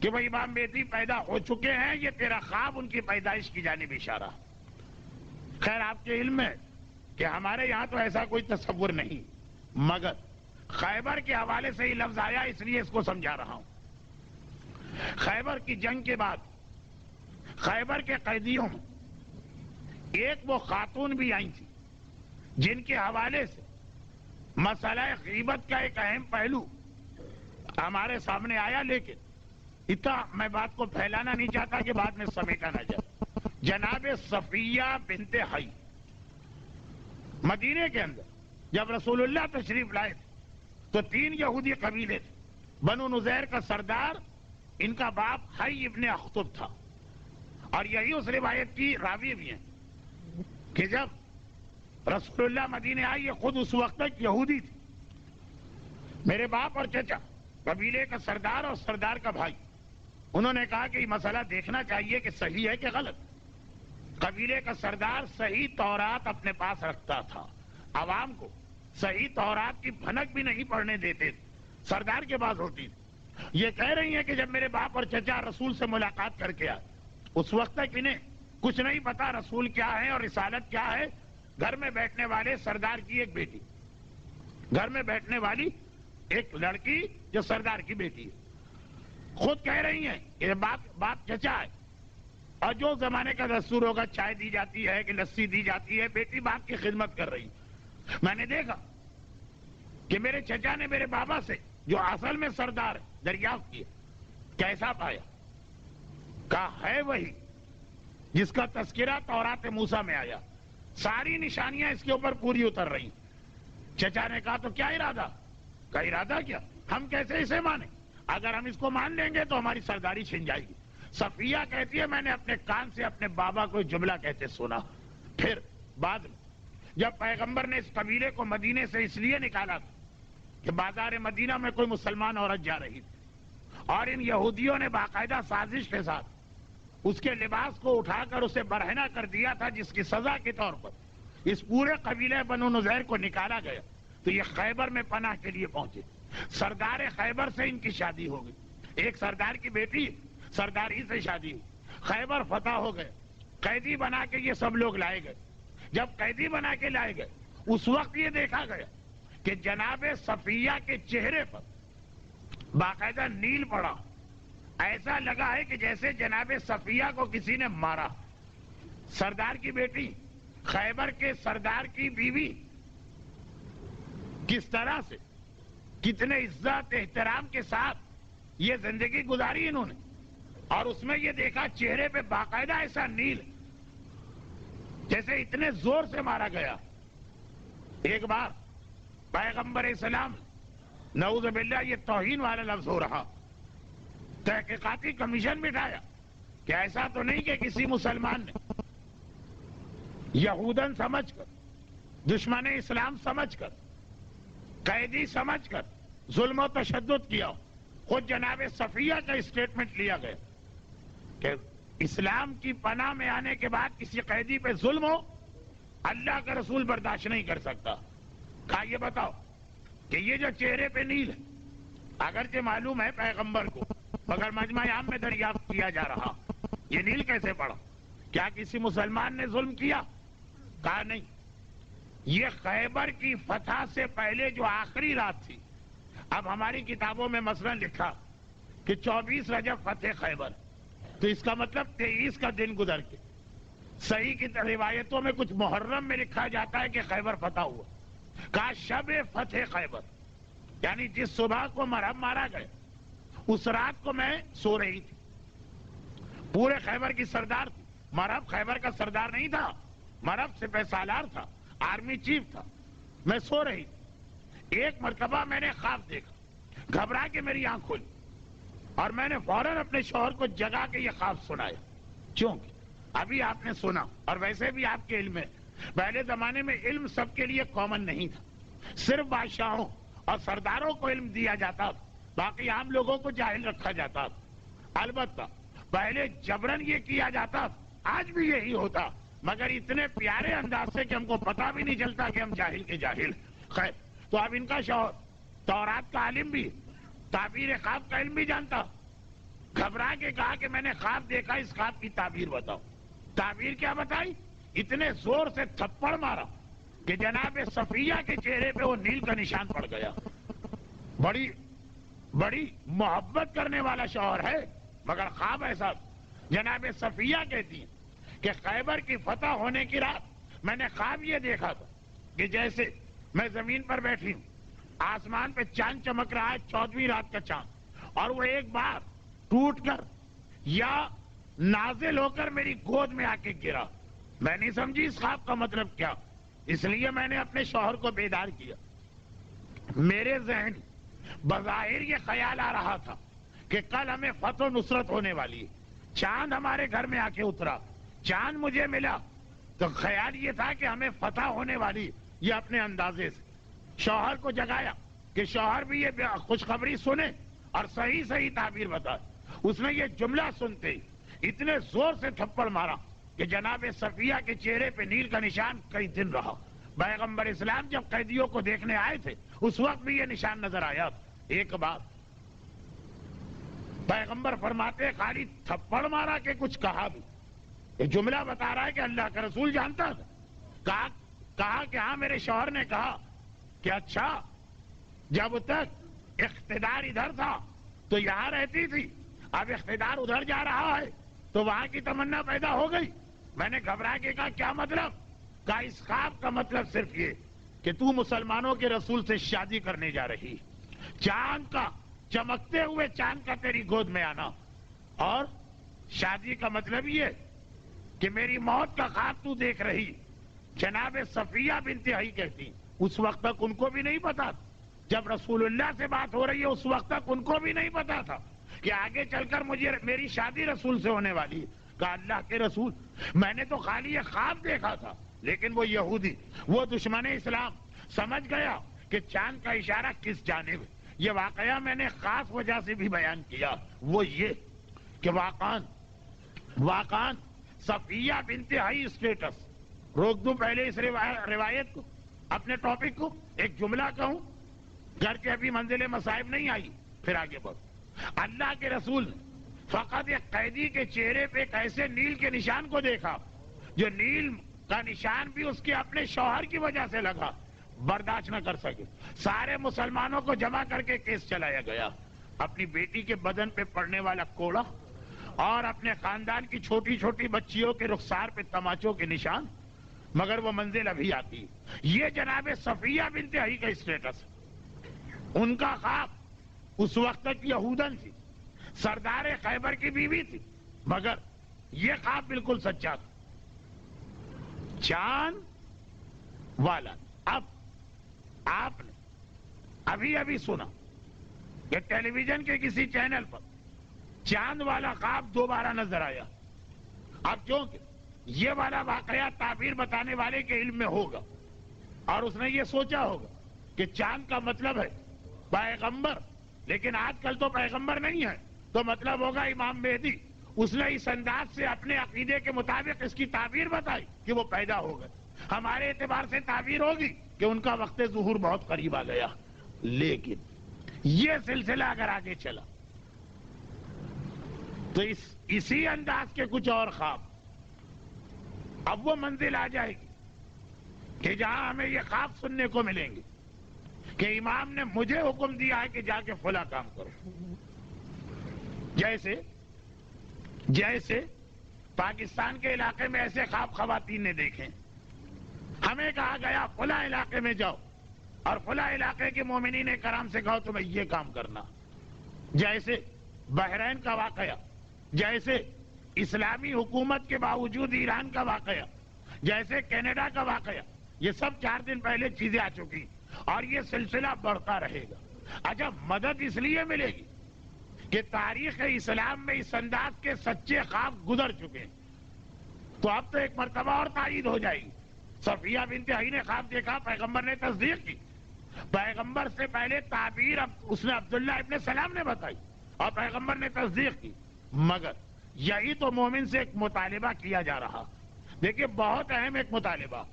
کہ وہ امام مہدی پیدا ہو چکے ہیں، یہ تیرا خواب ان کی پیدائش کی جانب اشارہ. خیر آپ کے علم میں کہ ہمارے یہاں تو ایسا کوئی تصور نہیں، مگر خیبر کے حوالے سے ہی لفظ آیا اس لیے اس کو سمجھا رہا ہوں. خیبر کی جنگ کے بعد خیبر کے قیدیوں میں ایک وہ خاتون بھی آئی تھی جن کے حوالے سے مسئلہ غیبت کا ایک اہم پہلو ہمارے سامنے آیا. لیکن اتنا میں بات کو پھیلانا نہیں چاہتا کہ بعد میں سمیٹا نہ جائے. جناب صفیہ بنت حی مدینے کے اندر جب رسول اللہ تشریف لائے تھے تو 3 یہودی قبیلے تھے. بنو نذیر کا سردار ان کا باپ حی ابن اخطب تھا، اور یہی اس روایت کی راوی بھی ہیں کہ جب رسول اللہ مدینے آئے، یہ خود اس وقت تک یہودی تھی، میرے باپ اور چچا قبیلے کا سردار اور سردار کا بھائی، انہوں نے کہا کہ یہ مسئلہ دیکھنا چاہیے کہ صحیح ہے کہ غلط۔ قبیلے کا سردار صحیح تورات اپنے پاس رکھتا تھا، عوام کو صحیح تورات کی بھنک بھی نہیں پڑھنے دیتے تھے، سردار کے پاس ہوتی تھی۔ یہ کہہ رہی ہیں کہ جب میرے باپ اور چچا رسول سے ملاقات کر کے آئے، اس وقت تک انہیں کچھ نہیں پتا رسول کیا ہے اور رسالت کیا ہے۔ گھر میں بیٹھنے والے سردار کی ایک بیٹی، گھر میں بیٹھنے والی ایک لڑکی جو سردار کی بیٹی ہے، خود کہہ رہی ہیں کہ باپ چچا ہے، اور جو زمانے کا دستور ہوگا چائے دی جاتی ہے کہ لسی دی جاتی ہے، بیٹی باپ کی خدمت کر رہی۔ میں نے دیکھا کہ میرے چچا نے میرے بابا سے جو اصل میں سردار ہے دریافت کیا، کیسا پایا؟ کہا ہے وہی جس کا تذکرہ تورات موسیٰ میں آیا، ساری نشانیاں اس کے اوپر پوری اتر رہی۔ چچا نے کہا تو کیا ارادہ؟ کا ارادہ کیا؟ ہم کیسے اسے مانیں؟ اگر ہم اس کو مان لیں گے تو ہماری سرداری چھن جائے گی۔ صفیہ کہتی ہے میں نے اپنے کان سے اپنے بابا کو جملہ کہتے سنا۔ پھر بعد میں جب پیغمبر نے اس قبیلے کو مدینے سے اس لیے نکالا تھا کہ بازار مدینہ میں کوئی مسلمان عورت جا رہی تھی، اور ان یہودیوں نے باقاعدہ سازش کے ساتھ اس کے لباس کو اٹھا کر اسے برہنہ کر دیا تھا، جس کی سزا کے طور پر اس پورے قبیلے بنو نذیر کو نکالا گیا، تو یہ خیبر میں پناہ کے لیے پہنچے۔ سردار خیبر سے ان کی شادی ہو گئی، ایک سردار کی بیٹی سردار ہی سے شادی ہوئی۔ خیبر فتح ہو گئے، قیدی بنا کے یہ سب لوگ لائے گئے۔ جب قیدی بنا کے لائے گئے، اس وقت یہ دیکھا گیا کہ جناب صفیہ کے چہرے پر باقاعدہ نیل پڑا، ایسا لگا ہے کہ جیسے جناب صفیہ کو کسی نے مارا۔ سردار کی بیٹی، خیبر کے سردار کی بیوی، کس طرح سے کتنے عزت احترام کے ساتھ یہ زندگی گزاری انہوں نے، اور اس میں یہ دیکھا چہرے پہ باقاعدہ ایسا نیل جیسے اتنے زور سے مارا گیا۔ ایک بار پیغمبر اسلام، نعوذ باللہ یہ توہین والا لفظ ہو رہا، تحقیقاتی کمیشن بٹھایا کہ ایسا تو نہیں کہ کسی مسلمان نے یہودن سمجھ کر، دشمن اسلام سمجھ کر، قیدی سمجھ کر ظلم و تشدد کیا۔ خود جناب صفیہ کا اسٹیٹمنٹ لیا گیا کہ اسلام کی پناہ میں آنے کے بعد کسی قیدی پہ ظلم ہو، اللہ کا رسول برداشت نہیں کر سکتا۔ کہا یہ بتاؤ کہ یہ جو چہرے پہ نیل ہے، اگرچہ معلوم ہے پیغمبر کو، مگر مجمع عام میں دریافت کیا جا رہا، یہ نیل کیسے پڑا؟ کیا کسی مسلمان نے ظلم کیا؟ کہا نہیں، یہ خیبر کی فتح سے پہلے جو آخری رات تھی، اب ہماری کتابوں میں مثلا لکھا کہ 24 رجب فتح خیبر، تو اس کا مطلب 23 کا دن گزر کے، صحیح کی روایتوں میں کچھ محرم میں لکھا جاتا ہے کہ خیبر فتح ہوا۔ کہا شب فتح خیبر، یعنی جس صبح کو مرہب مارا گیا، اس رات کو میں سو رہی تھی، پورے خیبر کی سردار تھی۔ مرہب خیبر کا سردار نہیں تھا، مرہب سپہ سالار تھا، آرمی چیف تھا۔ میں سو رہی تھی، ایک مرتبہ میں نے خواب دیکھا، گھبرا کے میری آنکھ کھلی، اور میں نے فوراً اپنے شوہر کو جگا کے یہ خواب سنایا، چونکہ ابھی آپ نے سنا، اور ویسے بھی آپ کے علم میں پہلے زمانے میں علم سب کے لیے کامن نہیں تھا، صرف بادشاہوں اور سرداروں کو علم دیا جاتا تھا، باقی عام لوگوں کو جاہل رکھا جاتا تھا۔ البتہ پہلے جبرن یہ کیا جاتا تھا، آج بھی یہی ہوتا، مگر اتنے پیارے انداز سے کہ ہم کو پتہ بھی نہیں چلتا کہ ہم جاہل کے جاہل۔ خیر، تو اب ان کا شوہر تورات کا عالم بھی، تعبیر خواب کا علم بھی جانتا، گھبرا کے کہا کہ میں نے خواب دیکھا، اس خواب کی تعبیر بتاؤ۔ تعبیر کیا بتائی؟ اتنے زور سے تھپڑ مارا کہ جناب صفیہ کے چہرے پہ وہ نیل کا نشان پڑ گیا۔ بڑی محبت کرنے والا شوہر ہے، مگر خواب ایسا۔ جناب صفیہ کہتی ہیں کہ خیبر کی فتح ہونے کی رات میں نے خواب یہ دیکھا تھا کہ جیسے میں زمین پر بیٹھی ہوں، آسمان پہ چاند چمک رہا ہے، 14ویں رات کا چاند، اور وہ ایک بار ٹوٹ کر یا نازل ہو کر میری گود میں آ کے گرا۔ میں نہیں سمجھی اس خواب کا مطلب کیا، اس لیے میں نے اپنے شوہر کو بیدار کیا۔ میرے ذہن بظاہر یہ خیال آ رہا تھا کہ کل ہمیں فتح و نصرت ہونے والی ہے، چاند ہمارے گھر میں آ کے اترا، چاند مجھے ملا تو خیال یہ تھا کہ ہمیں فتح ہونے والی، یہ اپنے اندازے سے شوہر کو جگایا کہ شوہر بھی یہ خوشخبری سنے اور صحیح صحیح تعبیر بتائے۔ اس نے یہ جملہ سنتے ہی اتنے زور سے تھپڑ مارا کہ جناب صفیہ کے چہرے پہ نیل کا نشان کئی دن رہا۔ پیغمبر اسلام جب قیدیوں کو دیکھنے آئے تھے اس وقت بھی یہ نشان نظر آیا تھا۔ ایک بات پیغمبر فرماتے خالی تھپڑ مارا کہ کچھ کہا بھی؟ یہ جملہ بتا رہا ہے کہ اللہ کا رسول جانتا تھا۔ کہا کہ ہاں میرے شوہر نے کہا کہ اچھا جب تک اقتدار ادھر تھا تو یہاں رہتی تھی، اب اقتدار ادھر جا رہا ہے تو وہاں کی تمنا پیدا ہو گئی۔ میں نے گھبرا کے کہا کیا مطلب؟ کہا اس خواب کا مطلب صرف یہ کہ تو مسلمانوں کے رسول سے شادی کرنے جا رہی، چاند کا چمکتے ہوئے چاند کا تیری گود میں آنا، اور شادی کا مطلب یہ کہ میری موت کا خواب تو دیکھ رہی۔ جناب صفیہ بنت حی کہتی اس وقت تک ان کو بھی نہیں پتا، جب رسول اللہ سے بات ہو رہی ہے اس وقت تک ان کو بھی نہیں پتا تھا کہ آگے چل کر مجھے میری شادی رسول سے ہونے والی ہے۔ کہا اللہ کے رسول میں نے تو خالی یہ خواب دیکھا تھا، لیکن وہ یہودی، وہ دشمن اسلام سمجھ گیا کہ چاند کا اشارہ کس جانب ہے۔ یہ واقعہ میں نے خاص وجہ سے بھی بیان کیا، وہ یہ کہ واقعاً صفیہ بنت حی اسٹیٹس، روک دوں پہلے اس روایت کو، اپنے ٹاپک کو، ایک جملہ کہوں، گھر کے ابھی منزل مصائب نہیں آئی، پھر آگے بڑھ۔ اللہ کے رسول نے فقط ایک قیدی کے چہرے پہ ایک ایسے نیل کے نشان کو دیکھا جو نیل کا نشان بھی اس کے اپنے شوہر کی وجہ سے لگا، برداشت نہ کر سکے، سارے مسلمانوں کو جمع کر کے کیس چلایا گیا۔ اپنی بیٹی کے بدن پہ پڑنے والا کوڑا اور اپنے خاندان کی چھوٹی چھوٹی بچیوں کے رخسار پہ تماچوں کے نشان، مگر وہ منزل ابھی آتی ہے۔ یہ جناب صفیہ بنت حی کا اسٹیٹس ہے۔ ان کا خواب اس وقت تک یہودن تھی، سردار خیبر کی بیوی تھی، مگر یہ خواب بالکل سچا تھا، چاند والا۔ اب آپ نے ابھی سنا کہ ٹیلی ویژن کے کسی چینل پر چاند والا خواب دوبارہ نظر آیا۔ اب کیونکہ یہ والا واقعہ تعبیر بتانے والے کے علم میں ہوگا اور اس نے یہ سوچا ہوگا کہ چاند کا مطلب ہے پیغمبر، لیکن آج کل تو پیغمبر نہیں ہے، تو مطلب ہوگا امام مہدی۔ اس نے اس انداز سے اپنے عقیدے کے مطابق اس کی تعبیر بتائی کہ وہ پیدا ہو گئے۔ ہمارے اعتبار سے تعبیر ہوگی کہ ان کا وقت ظہور بہت قریب آ گیا، لیکن یہ سلسلہ اگر آگے چلا تو اسی انداز کے کچھ اور خواب، اب وہ منزل آ جائے گی کہ جہاں ہمیں یہ خواب سننے کو ملیں گے کہ امام نے مجھے حکم دیا ہے کہ جا کے فلاں کام کرو۔ جیسے پاکستان کے علاقے میں ایسے خواب خواتین نے دیکھے، ہمیں کہا گیا فلاں علاقے میں جاؤ اور فلاں علاقے کے مومنین کرام سے کہو تمہیں یہ کام کرنا۔ جیسے بحرین کا واقعہ، جیسے اسلامی حکومت کے باوجود ایران کا واقعہ، جیسے کینیڈا کا واقعہ، یہ سب 4 دن پہلے چیزیں آ چکی اور یہ سلسلہ بڑھتا رہے گا۔ اچھا، مدد اس لیے ملے گی کہ تاریخ اسلام میں اس انداز کے سچے خواب گزر چکے ہیں، تو اب تو ایک مرتبہ اور تائید ہو جائے گی۔ صفیہ بنت حی نے خواب دیکھا، پیغمبر نے تصدیق کی، پیغمبر سے پہلے تعبیر اس نے عبداللہ ابن سلام نے بتائی اور پیغمبر نے تصدیق کی، مگر یہی تو مومن سے ایک مطالبہ کیا جا رہا۔ دیکھیے بہت اہم ایک مطالبہ،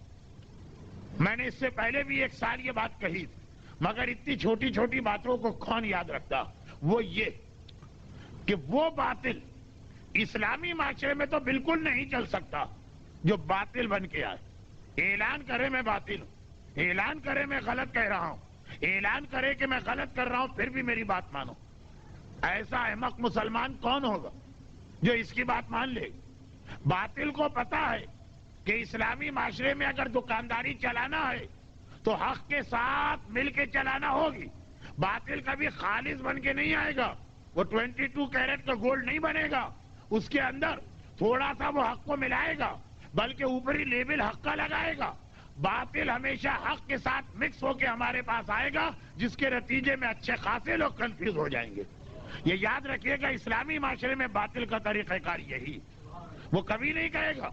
میں نے اس سے پہلے بھی 1 سال یہ بات کہی تھی، مگر اتنی چھوٹی چھوٹی باتوں کو کون یاد رکھتا۔ وہ یہ کہ وہ باطل اسلامی معاشرے میں تو بالکل نہیں چل سکتا جو باطل بن کے آئے، اعلان کرے میں باطل ہوں، اعلان کرے میں غلط کہہ رہا ہوں، اعلان کرے کہ میں غلط کر رہا ہوں پھر بھی میری بات مانو۔ ایسا احمق مسلمان کون ہوگا جو اس کی بات مان لے؟ باطل کو پتا ہے کہ اسلامی معاشرے میں اگر دکانداری چلانا ہے تو حق کے ساتھ مل کے چلانا ہوگی۔ باطل کبھی خالص بن کے نہیں آئے گا، وہ 22 کیرٹ کا گولڈ نہیں بنے گا، اس کے اندر تھوڑا سا وہ حق کو ملائے گا، بلکہ اوپری لیبل حق کا لگائے گا۔ باطل ہمیشہ حق کے ساتھ مکس ہو کے ہمارے پاس آئے گا، جس کے نتیجے میں اچھے خاصے لوگ کنفیوز ہو جائیں گے۔ یہ یاد رکھیے گا، اسلامی معاشرے میں باطل کا طریقہ کار یہی، وہ کبھی نہیں کہے گا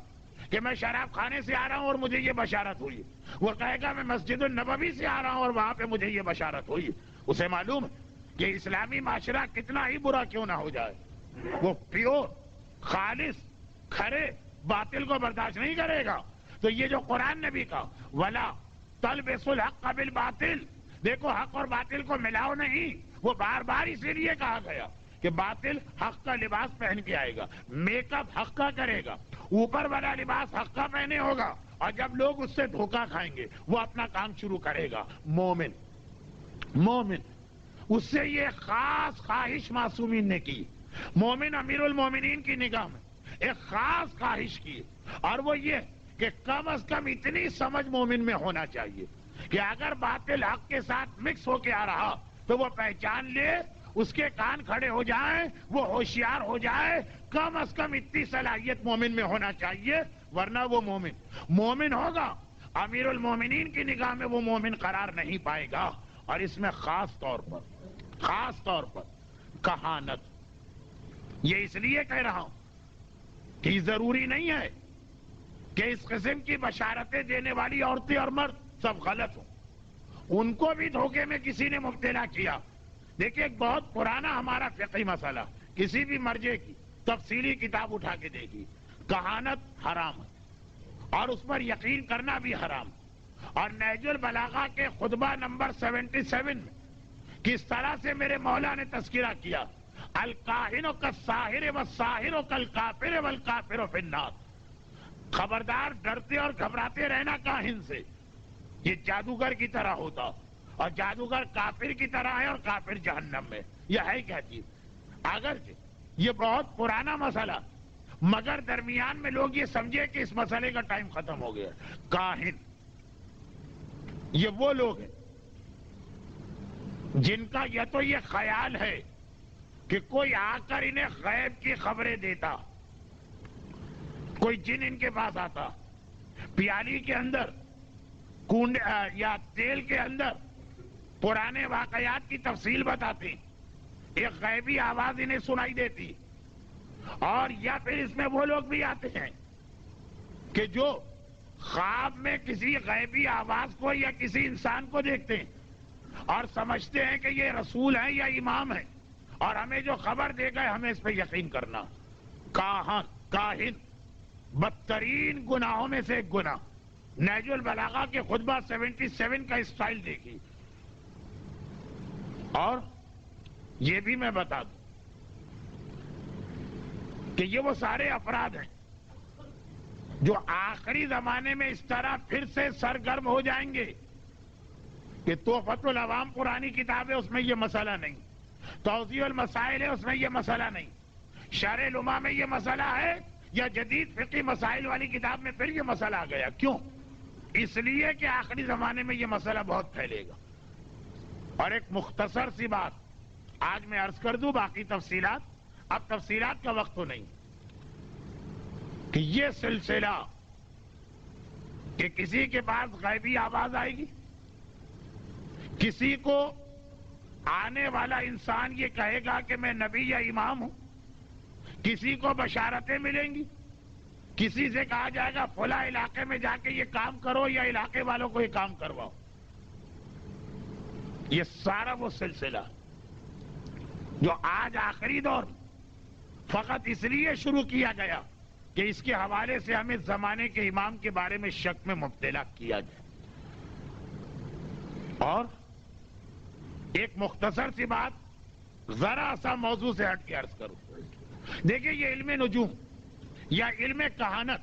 کہ میں شراب خانے سے آ رہا ہوں اور مجھے یہ بشارت ہوئی، وہ کہے گا میں مسجد النبوی سے آ رہا ہوں اور وہاں پہ مجھے یہ بشارت ہوئی۔ اسے معلوم ہے کہ اسلامی معاشرہ کتنا ہی برا کیوں نہ ہو جائے، وہ پیور خالص کھرے باطل کو برداشت نہیں کرے گا۔ تو یہ جو قرآن نے بھی کہا وَلَا تَلْبِسُوا الْحَقَّ بِالْبَاطِلِ، دیکھو حق اور باطل کو ملاؤ نہیں، وہ بار بار اسی لیے کہا گیا کہ باطل حق کا لباس پہن کے آئے گا، میک اپ حق کا کرے گا، اوپر والا لباس حق کا پہنے ہوگا، اور جب لوگ اس سے دھوکہ کھائیں گے وہ اپنا کام شروع کرے گا۔ مومن اس سے یہ خاص خواہش معصومین نے کی، مومن امیر المومنین کی نگاہ میں ایک خاص خواہش کی، اور وہ یہ کہ کم از کم اتنی سمجھ مومن میں ہونا چاہیے کہ اگر باطل حق کے ساتھ مکس ہو کے آ رہا تو وہ پہچان لے، اس کے کان کھڑے ہو جائیں، وہ ہوشیار ہو جائے، کم از کم اتنی صلاحیت مومن میں ہونا چاہیے، ورنہ وہ مومن ہوگا امیر المومنین کی نگاہ میں وہ مومن قرار نہیں پائے گا۔ اور اس میں خاص طور پر کہانت، یہ اس لیے کہہ رہا ہوں کہ ضروری نہیں ہے کہ اس قسم کی بشارتیں دینے والی عورتیں اور مرد سب غلط ہوں، ان کو بھی دھوکے میں کسی نے مبتلا کیا۔ دیکھیں ایک بہت پرانا ہمارا فقہی مسئلہ، کسی بھی مرجع کی تفصیلی کتاب اٹھا کے دیکھی، کہانت حرام ہے اور اس پر یقین کرنا بھی حرام ہے۔ اور نہج البلاغہ کے خطبہ نمبر 77 میں کس طرح سے میرے مولا نے تذکرہ کیا، الکاہن کالساحر والساحر کالکافر والکافر فی النار، خبردار ڈرتے اور گھبراتے رہنا کاہن سے، یہ جادوگر کی طرح ہوتا، اور جادوگر کافر کی طرح ہے اور کافر جہنم میں۔ یہ ہے کیا چیز؟ اگرچہ یہ بہت پرانا مسئلہ، مگر درمیان میں لوگ یہ سمجھے کہ اس مسئلے کا ٹائم ختم ہو گیا۔ کاہن یہ وہ لوگ ہیں جن کا یا تو یہ خیال ہے کہ کوئی آ کر انہیں غیب کی خبریں دیتا، کوئی جن ان کے پاس آتا، پیالی کے اندر کنڈ یا تیل کے اندر پرانے واقعات کی تفصیل بتاتے، ایک غیبی آواز انہیں سنائی دیتی، اور یا پھر اس میں وہ لوگ بھی آتے ہیں کہ جو خواب میں کسی غیبی آواز کو یا کسی انسان کو دیکھتے ہیں اور سمجھتے ہیں کہ یہ رسول ہے یا امام ہے، اور ہمیں جو خبر دے گئے ہمیں اس پہ یقین کرنا۔ کاہن بدترین گناہوں میں سے ایک گناہ، نہج البلاغہ کے خطبہ 77 کا اسٹائل دیکھی۔ اور یہ بھی میں بتا دوں کہ یہ وہ سارے افراد ہیں جو آخری زمانے میں اس طرح پھر سے سرگرم ہو جائیں گے کہ تحفۃ العوام پرانی کتاب ہے، اس میں یہ مسئلہ نہیں، توضیح المسائل ہے، اس میں یہ مسئلہ نہیں، شرح الامہ میں یہ مسئلہ ہے، یا جدید فقہی مسائل والی کتاب میں پھر یہ مسئلہ آ گیا۔ کیوں؟ اس لیے کہ آخری زمانے میں یہ مسئلہ بہت پھیلے گا۔ اور ایک مختصر سی بات آج میں عرض کر دوں، باقی تفصیلات اب تفصیلات کا وقت تو نہیں، کہ یہ سلسلہ کہ کسی کے پاس غیبی آواز آئے گی، کسی کو آنے والا انسان یہ کہے گا کہ میں نبی یا امام ہوں، کسی کو بشارتیں ملیں گی، کسی سے کہا جائے گا فلاں علاقے میں جا کے یہ کام کرو یا علاقے والوں کو یہ کام کرواؤ، یہ سارا وہ سلسلہ جو آج آخری دور فقط اس لیے شروع کیا گیا کہ اس کے حوالے سے ہمیں زمانے کے امام کے بارے میں شک میں مبتلا کیا جائے۔ اور ایک مختصر سی بات ذرا سا موضوع سے ہٹ کے عرض کروں، دیکھیں یہ علم نجوم یا علم کہانت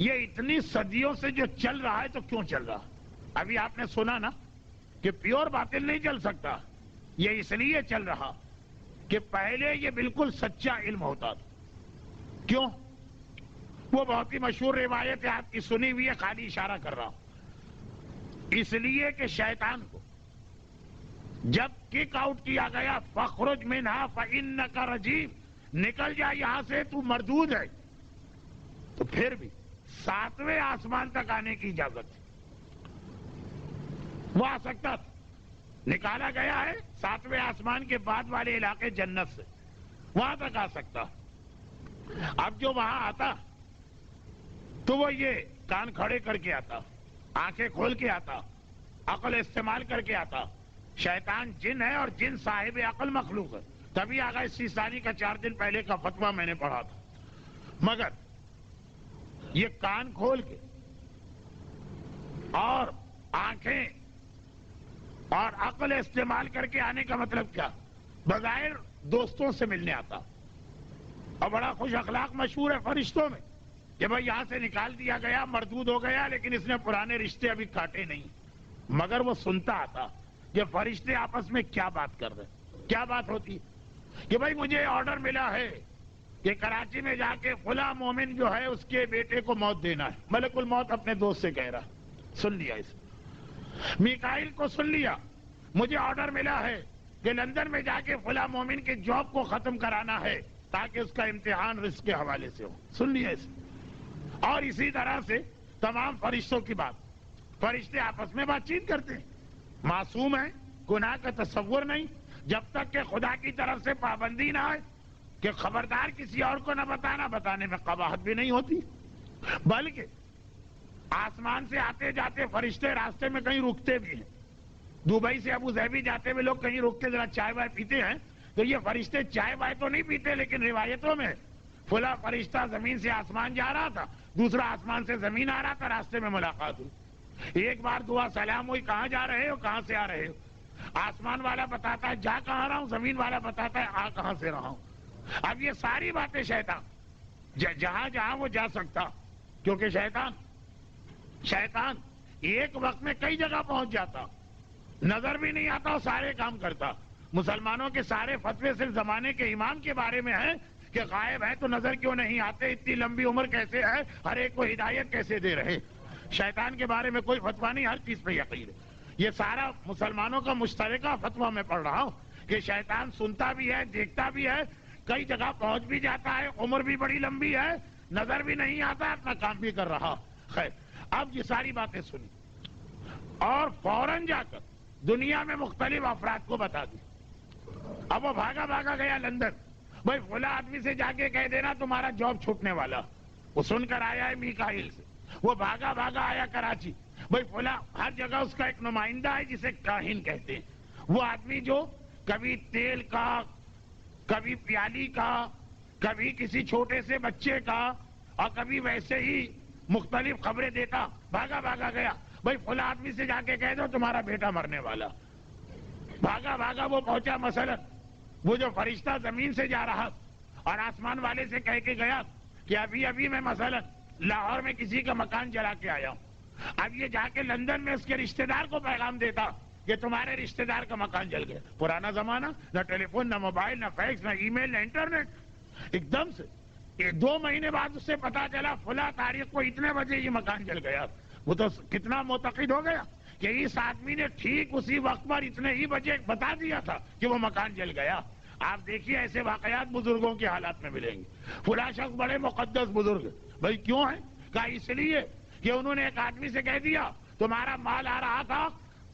یہ اتنی صدیوں سے جو چل رہا ہے تو کیوں چل رہا؟ ابھی آپ نے سنا نا کہ پیور باطل نہیں چل سکتا، یہ اس لیے چل رہا کہ پہلے یہ بالکل سچا علم ہوتا تھا۔ کیوں؟ وہ بہت ہی مشہور روایت ہے، آپ کی سنی ہوئی ہے، خالی اشارہ کر رہا ہوں، اس لیے کہ شیطان کو جب کک آؤٹ کیا گیا فخرج منہا فإنک رجیم، نکل جا یہاں سے تو مردود ہے، تو پھر بھی 7ویں آسمان تک آنے کی اجازت تھی، وہ آ سکتا تھا، نکالا گیا ہے 7ویں آسمان کے بعد والے علاقے جنت سے، وہاں تک آ سکتا۔ اب جو وہاں آتا تو وہ یہ کان کھڑے کر کے آتا، آنکھیں کھول کے آتا، عقل استعمال کر کے آتا۔ شیطان جن ہے اور جن صاحب عقل مخلوق ہے، تبھی آغا سیستانی کا 4 دن پہلے کا فتویٰ میں نے پڑھا تھا۔ مگر یہ کان کھول کے اور آنکھیں اور عقل استعمال کر کے آنے کا مطلب کیا؟ بظاہر دوستوں سے ملنے آتا اور بڑا خوش اخلاق مشہور ہے فرشتوں میں کہ بھائی یہاں سے نکال دیا گیا، مردود ہو گیا، لیکن اس نے پرانے رشتے ابھی کاٹے نہیں۔ مگر وہ سنتا آتا کہ فرشتے آپس میں کیا بات کر رہے، کیا بات ہوتی کہ بھائی مجھے آرڈر ملا ہے کہ کراچی میں جا کے فلاں مومن جو ہے اس کے بیٹے کو موت دینا ہے۔ ملک الموت اپنے دوست سے کہہ رہا، سن لیا اسے۔ میکائیل کو سن لیا، مجھے آرڈر ملا ہے کہ لندن میں جا کے فلاں مومن کے جاب کو ختم کرانا ہے تاکہ اس کا امتحان رزق کے حوالے سے ہو، سن لیا اسے۔ اور اسی طرح سے تمام فرشتوں کی بات، فرشتے آپس میں بات چیت کرتے ہیں، معصوم ہیں، گناہ کا تصور نہیں، جب تک کہ خدا کی طرف سے پابندی نہ آئے کہ خبردار کسی اور کو نہ بتانا، بتانے میں قباحت بھی نہیں ہوتی۔ بلکہ آسمان سے آتے جاتے فرشتے راستے میں کہیں رکتے بھی ہیں۔ دبئی سے ابو ظہبی جاتے ہوئے لوگ کہیں رک کے ذرا چائے وائے پیتے ہیں، تو یہ فرشتے چائے وائے تو نہیں پیتے، لیکن روایتوں میں فلاں فرشتہ زمین سے آسمان جا رہا تھا، دوسرا آسمان سے زمین آ رہا تھا، راستے میں ملاقات ہوئی، ایک بار دعا سلام ہوئی، کہاں جا رہے ہو، کہاں سے آ رہے ہو؟ آسمان والا بتاتا ہے جا کہاں رہا ہوں، زمین والا بتاتا ہے آ کہاں سے رہا ہوں۔ اب یہ ساری باتیں شیطان جہاں جہاں وہ جا سکتا، کیونکہ شیطان ایک وقت میں کئی جگہ پہنچ جاتا، نظر بھی نہیں آتا اور سارے کام کرتا۔ مسلمانوں کے سارے فتوے صرف زمانے کے امام کے بارے میں ہیں کہ غائب ہے تو نظر کیوں نہیں آتے، اتنی لمبی عمر کیسے ہے، ہر ایک کو ہدایت کیسے دے رہے۔ شیطان کے بارے میں کوئی فتویٰ نہیں، ہر چیز پہ یقین ہے۔ یہ سارا مسلمانوں کا مشترکہ فتویٰ میں پڑھ رہا ہوں کہ شیطان سنتا بھی ہے، دیکھتا بھی ہے، کئی جگہ پہنچ بھی جاتا ہے، عمر بھی بڑی لمبی ہے، نظر بھی نہیں آتا، اپنا کام بھی کر رہا۔ خیر، اب یہ ساری باتیں سنی اور فوراً جا کر دنیا میں مختلف افراد کو بتا دی۔ اب وہ بھاگا بھاگا گیا لندن، بھائی فلاں آدمی سے جا کے کہہ دینا تمہارا جاب چھوٹنے والا، وہ سن کر آیا ہے میکائیل سے۔ وہ بھاگا بھاگا آیا کراچی، بھائی فلاں، ہر جگہ اس کا ایک نمائندہ ہے جسے کاہن کہتے ہیں، وہ آدمی جو کبھی تیل کا، کبھی پیالی کا، کبھی کسی چھوٹے سے بچے کا، اور کبھی ویسے ہی مختلف خبریں دیتا۔ بھاگا بھاگا گیا، بھائی فلاں آدمی سے جا کے کہہ دو تمہارا بیٹا مرنے والا۔ بھاگا بھاگا وہ پہنچا، مثلا وہ جو فرشتہ زمین سے جا رہا اور آسمان والے سے کہہ کے گیا کہ ابھی ابھی میں مثلا لاہور میں کسی کا مکان جلا کے آیا ہوں، اب یہ جا کے لندن میں اس کے رشتہ دار کو پیغام دیتا کہ تمہارے رشتہ دار کا مکان جل گیا۔ پرانا زمانہ، نہ ٹیلی فون، نہ موبائل، نہ فیکس، نہ ای میل، نہ انٹرنیٹ، ایک دم سے 2 مہینے بعد اس سے پتا چلا فلاں تاریخ کو اتنے بجے یہ مکان جل گیا۔ وہ تو کتنا معتقد ہو گیا کہ اس آدمی نے ٹھیک اسی وقت پر اتنے ہی بجے بتا دیا تھا کہ وہ مکان جل گیا۔ آپ دیکھیے ایسے واقعات بزرگوں کے حالات میں ملیں گے۔ فلاں شخص بڑے مقدس بزرگ، بھائی کیوں ہیں؟ کہا اس لیے کہ انہوں نے ایک آدمی سے کہہ دیا تمہارا مال آ رہا تھا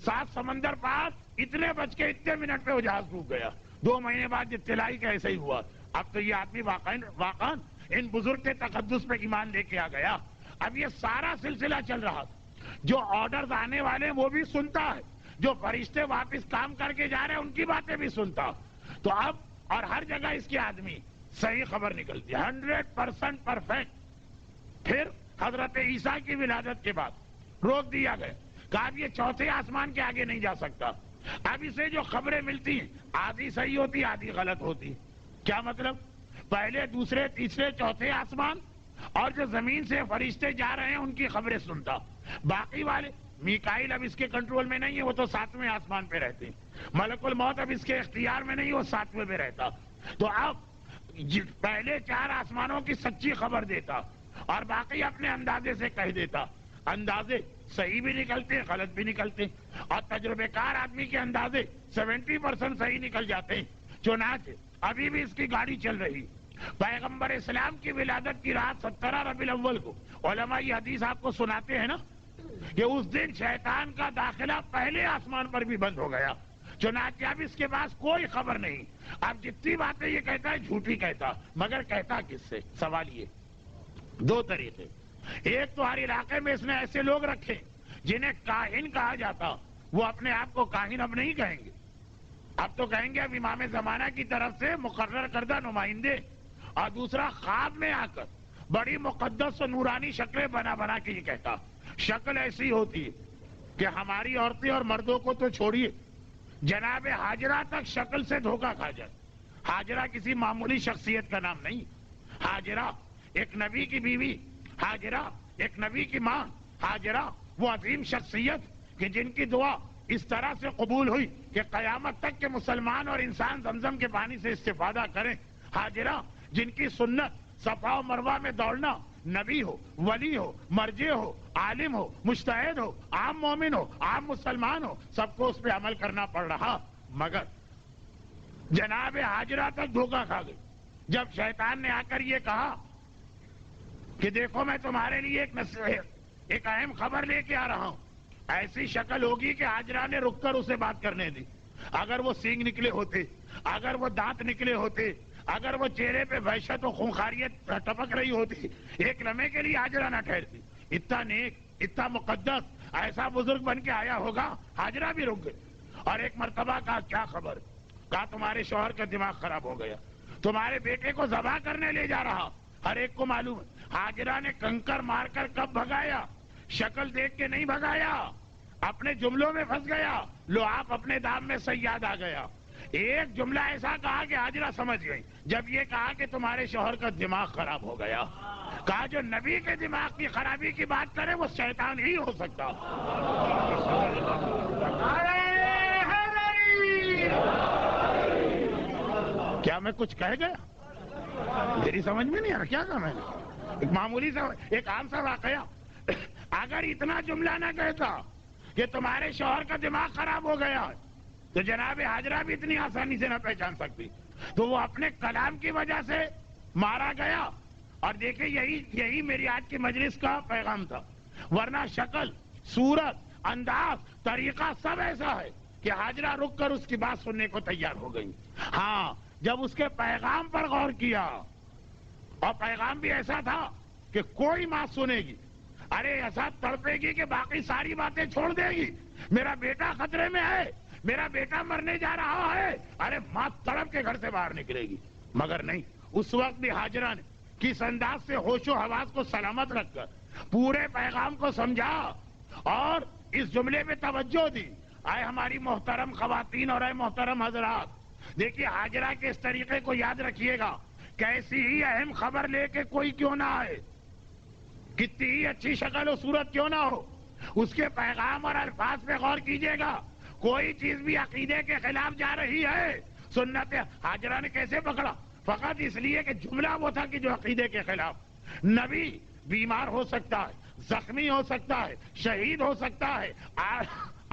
7 سمندر پار، اتنے بج کے اتنے منٹ پہ وہ جہاز ڈوب گیا۔ 2 مہینے بعد اطلاعی کا ایسا ہی ہوا۔ اب تو یہ آدمی واقعا ان بزرگ کے تقدس پہ ایمان لے کے آ گیا۔ اب یہ سارا سلسلہ چل رہا تھا، جو آرڈرز آنے والے وہ بھی سنتا ہے، جو فرشتے واپس کام کر کے جا رہے ہیں ان کی باتیں بھی سنتا۔ تو اب اور ہر جگہ اس کے آدمی صحیح خبر نکلتی ہے، 100% پرفیکٹ۔ پھر حضرت عیسیٰ کی ولادت کے بعد روک دیا گیا، کہا اب یہ چوتھے آسمان کے آگے نہیں جا سکتا۔ اب اسے جو خبریں ملتی ہیں آدھی صحیح ہوتی، آدھی غلط ہوتی۔ کیا مطلب؟ پہلے، دوسرے، تیسرے، چوتھے آسمان اور جو زمین سے فرشتے جا رہے ہیں ان کی خبریں سنتا۔ باقی والے، میکائیل اب اس کے کنٹرول میں نہیں ہے، وہ تو 7ویں آسمان پہ رہتے ہیں۔ ملک الموت اب اس کے اختیار میں نہیں، وہ 7ویں پہ رہتا۔ تو اب پہلے 4 آسمانوں کی سچی خبر دیتا اور باقی اپنے اندازے سے کہہ دیتا۔ اندازے صحیح بھی نکلتے، غلط بھی نکلتے، اور تجربے کار آدمی کے اندازے 70% صحیح نکل جاتے ہیں۔ چنانچہ ابھی بھی اس کی گاڑی چل رہی۔ پیغمبر اسلام کی ولادت کی رات 17 ربیع الاول کو علماء یہ حدیث آپ کو سناتے ہیں نا کہ اس دن شیطان کا داخلہ پہلے آسمان پر بھی بند ہو گیا چنانچہ اب اس کے پاس کوئی خبر نہیں. اب جتنی باتیں یہ کہتا ہے جھوٹی کہتا, مگر کہتا کس سے؟ سوال یہ. دو طریقے. ایک تو ہر علاقے میں اس نے ایسے لوگ رکھے جنہیں کاہن کہا جاتا, وہ اپنے آپ کو کاہن اب نہیں کہیں گے, اب تو کہیں گے اب امام زمانہ کی طرف سے مقرر کردہ نمائندے. اور دوسرا خواب میں آ کر بڑی مقدس و نورانی شکلیں بنا بنا کے یہ کہتا. شکل ایسی ہوتی ہے کہ ہماری عورتیں اور مردوں کو تو چھوڑیے, جناب حاجرہ تک شکل سے دھوکہ کھا جائے. حاجرہ کسی معمولی شخصیت کا نام نہیں. حاجرہ ایک نبی کی بیوی, حاجرہ ایک نبی کی ماں, حاجرہ وہ عظیم شخصیت کہ جن کی دعا اس طرح سے قبول ہوئی کہ قیامت تک کے مسلمان اور انسان زمزم کے پانی سے استفادہ کریں. حاجرہ جن کی سنت صفا و مروہ میں دوڑنا, نبی ہو, ولی ہو, مرجع ہو, عالم ہو, مجتہد ہو, عام مومن ہو, عام مسلمان ہو, سب کو اس پہ عمل کرنا پڑ رہا. مگر جناب حاجرہ تک دھوکہ کھا گئی. جب شیطان نے آ کر یہ کہا کہ دیکھو میں تمہارے لیے ایک اہم خبر لے کے آ رہا ہوں, ایسی شکل ہوگی کہ حاجرہ نے رک کر اسے بات کرنے دی. اگر وہ سینگ نکلے ہوتے, اگر وہ دانت نکلے ہوتے, اگر وہ چہرے پہ وحشت و خونخاریت ٹپک رہی ہوتی, ایک لمحے کے لیے حاجرہ نہ ٹھہرتی. اتنا نیک, اتنا مقدس, ایسا بزرگ بن کے آیا ہوگا. حاجرہ بھی رک گئی. اور ایک مرتبہ کہا کیا خبر, کہا تمہارے شوہر کا دماغ خراب ہو گیا, تمہارے بیٹے کو ذبح کرنے لے جا رہا. ہر ایک کو معلوم ہے حاجرہ نے کنکر مار کر کب بھگایا, شکل دیکھ کے نہیں بھگایا, اپنے جملوں میں پھنس گیا. لو آپ اپنے دام میں صیاد آ گیا. ایک جملہ ایسا کہا کہ حاجرہ سمجھ گئی. جب یہ کہا کہ تمہارے شوہر کا دماغ خراب ہو گیا, کہا جو نبی کے دماغ کی خرابی کی بات کرے وہ شیطان ہی ہو سکتا. کیا میں کچھ کہہ گیا؟ میری سمجھ میں نہیں آ رہا کیا کہا میں نے. ایک معمولی سا, ایک عام سا واقعہ. اگر اتنا جملہ نہ کہتا کہ تمہارے شوہر کا دماغ خراب ہو گیا, تو جناب حاجرہ بھی اتنی آسانی سے نہ پہچان سکتی. تو وہ اپنے کلام کی وجہ سے مارا گیا. اور دیکھیں یہی میری آج کی مجلس کا پیغام تھا. ورنہ شکل, صورت, انداز, طریقہ سب ایسا ہے کہ حاجرہ رک کر اس کی بات سننے کو تیار ہو گئی. ہاں, جب اس کے پیغام پر غور کیا, اور پیغام بھی ایسا تھا کہ کوئی بات سنے گی, ارے ایسا تڑپے گی کہ باقی ساری باتیں چھوڑ دے گی. میرا بیٹا خطرے میں ہے, میرا بیٹا مرنے جا رہا ہے, ارے ماں تڑپ کے گھر سے باہر نکلے گی. مگر نہیں, اس وقت بھی حاجرہ نے کس انداز سے ہوش و حواس کو سلامت رکھ کر پورے پیغام کو سمجھا اور اس جملے پہ توجہ دی. اے ہماری محترم خواتین اور اے محترم حضرات, دیکھیے حاجرہ کے اس طریقے کو یاد رکھیے گا. کیسی ہی اہم خبر لے کے کوئی کیوں نہ آئے, کتنی ہی اچھی شکل و صورت کیوں نہ ہو, اس کے پیغام اور الفاظ پہ غور کیجئے گا. کوئی چیز بھی عقیدے کے خلاف جا رہی ہے, سنت حاجرہ نے کیسے پکڑا؟ فقط اس لیے کہ جملہ وہ تھا کہ جو عقیدے کے خلاف. نبی بیمار ہو سکتا ہے, زخمی ہو سکتا ہے, شہید ہو سکتا ہے,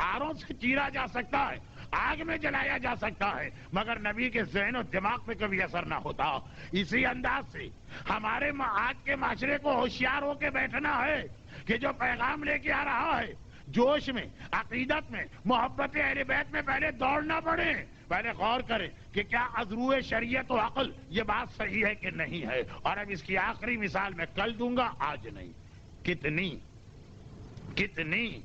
آروں سے چیرا جا سکتا ہے, آگ میں جلایا جا سکتا ہے, مگر نبی کے ذہن و دماغ پہ کبھی اثر نہ ہوتا. اسی انداز سے ہمارے آج کے معاشرے کو ہوشیار ہو کے بیٹھنا ہے کہ جو پیغام لے کے آ رہا ہے, جوش میں, عقیدت میں, محبت اہل بیت میں پہلے دوڑنا پڑے, پہلے غور کریں کہ کیا از روئے شریعت و عقل یہ بات صحیح ہے کہ نہیں ہے. اور اب اس کی آخری مثال میں کل دوں گا, آج نہیں. کتنی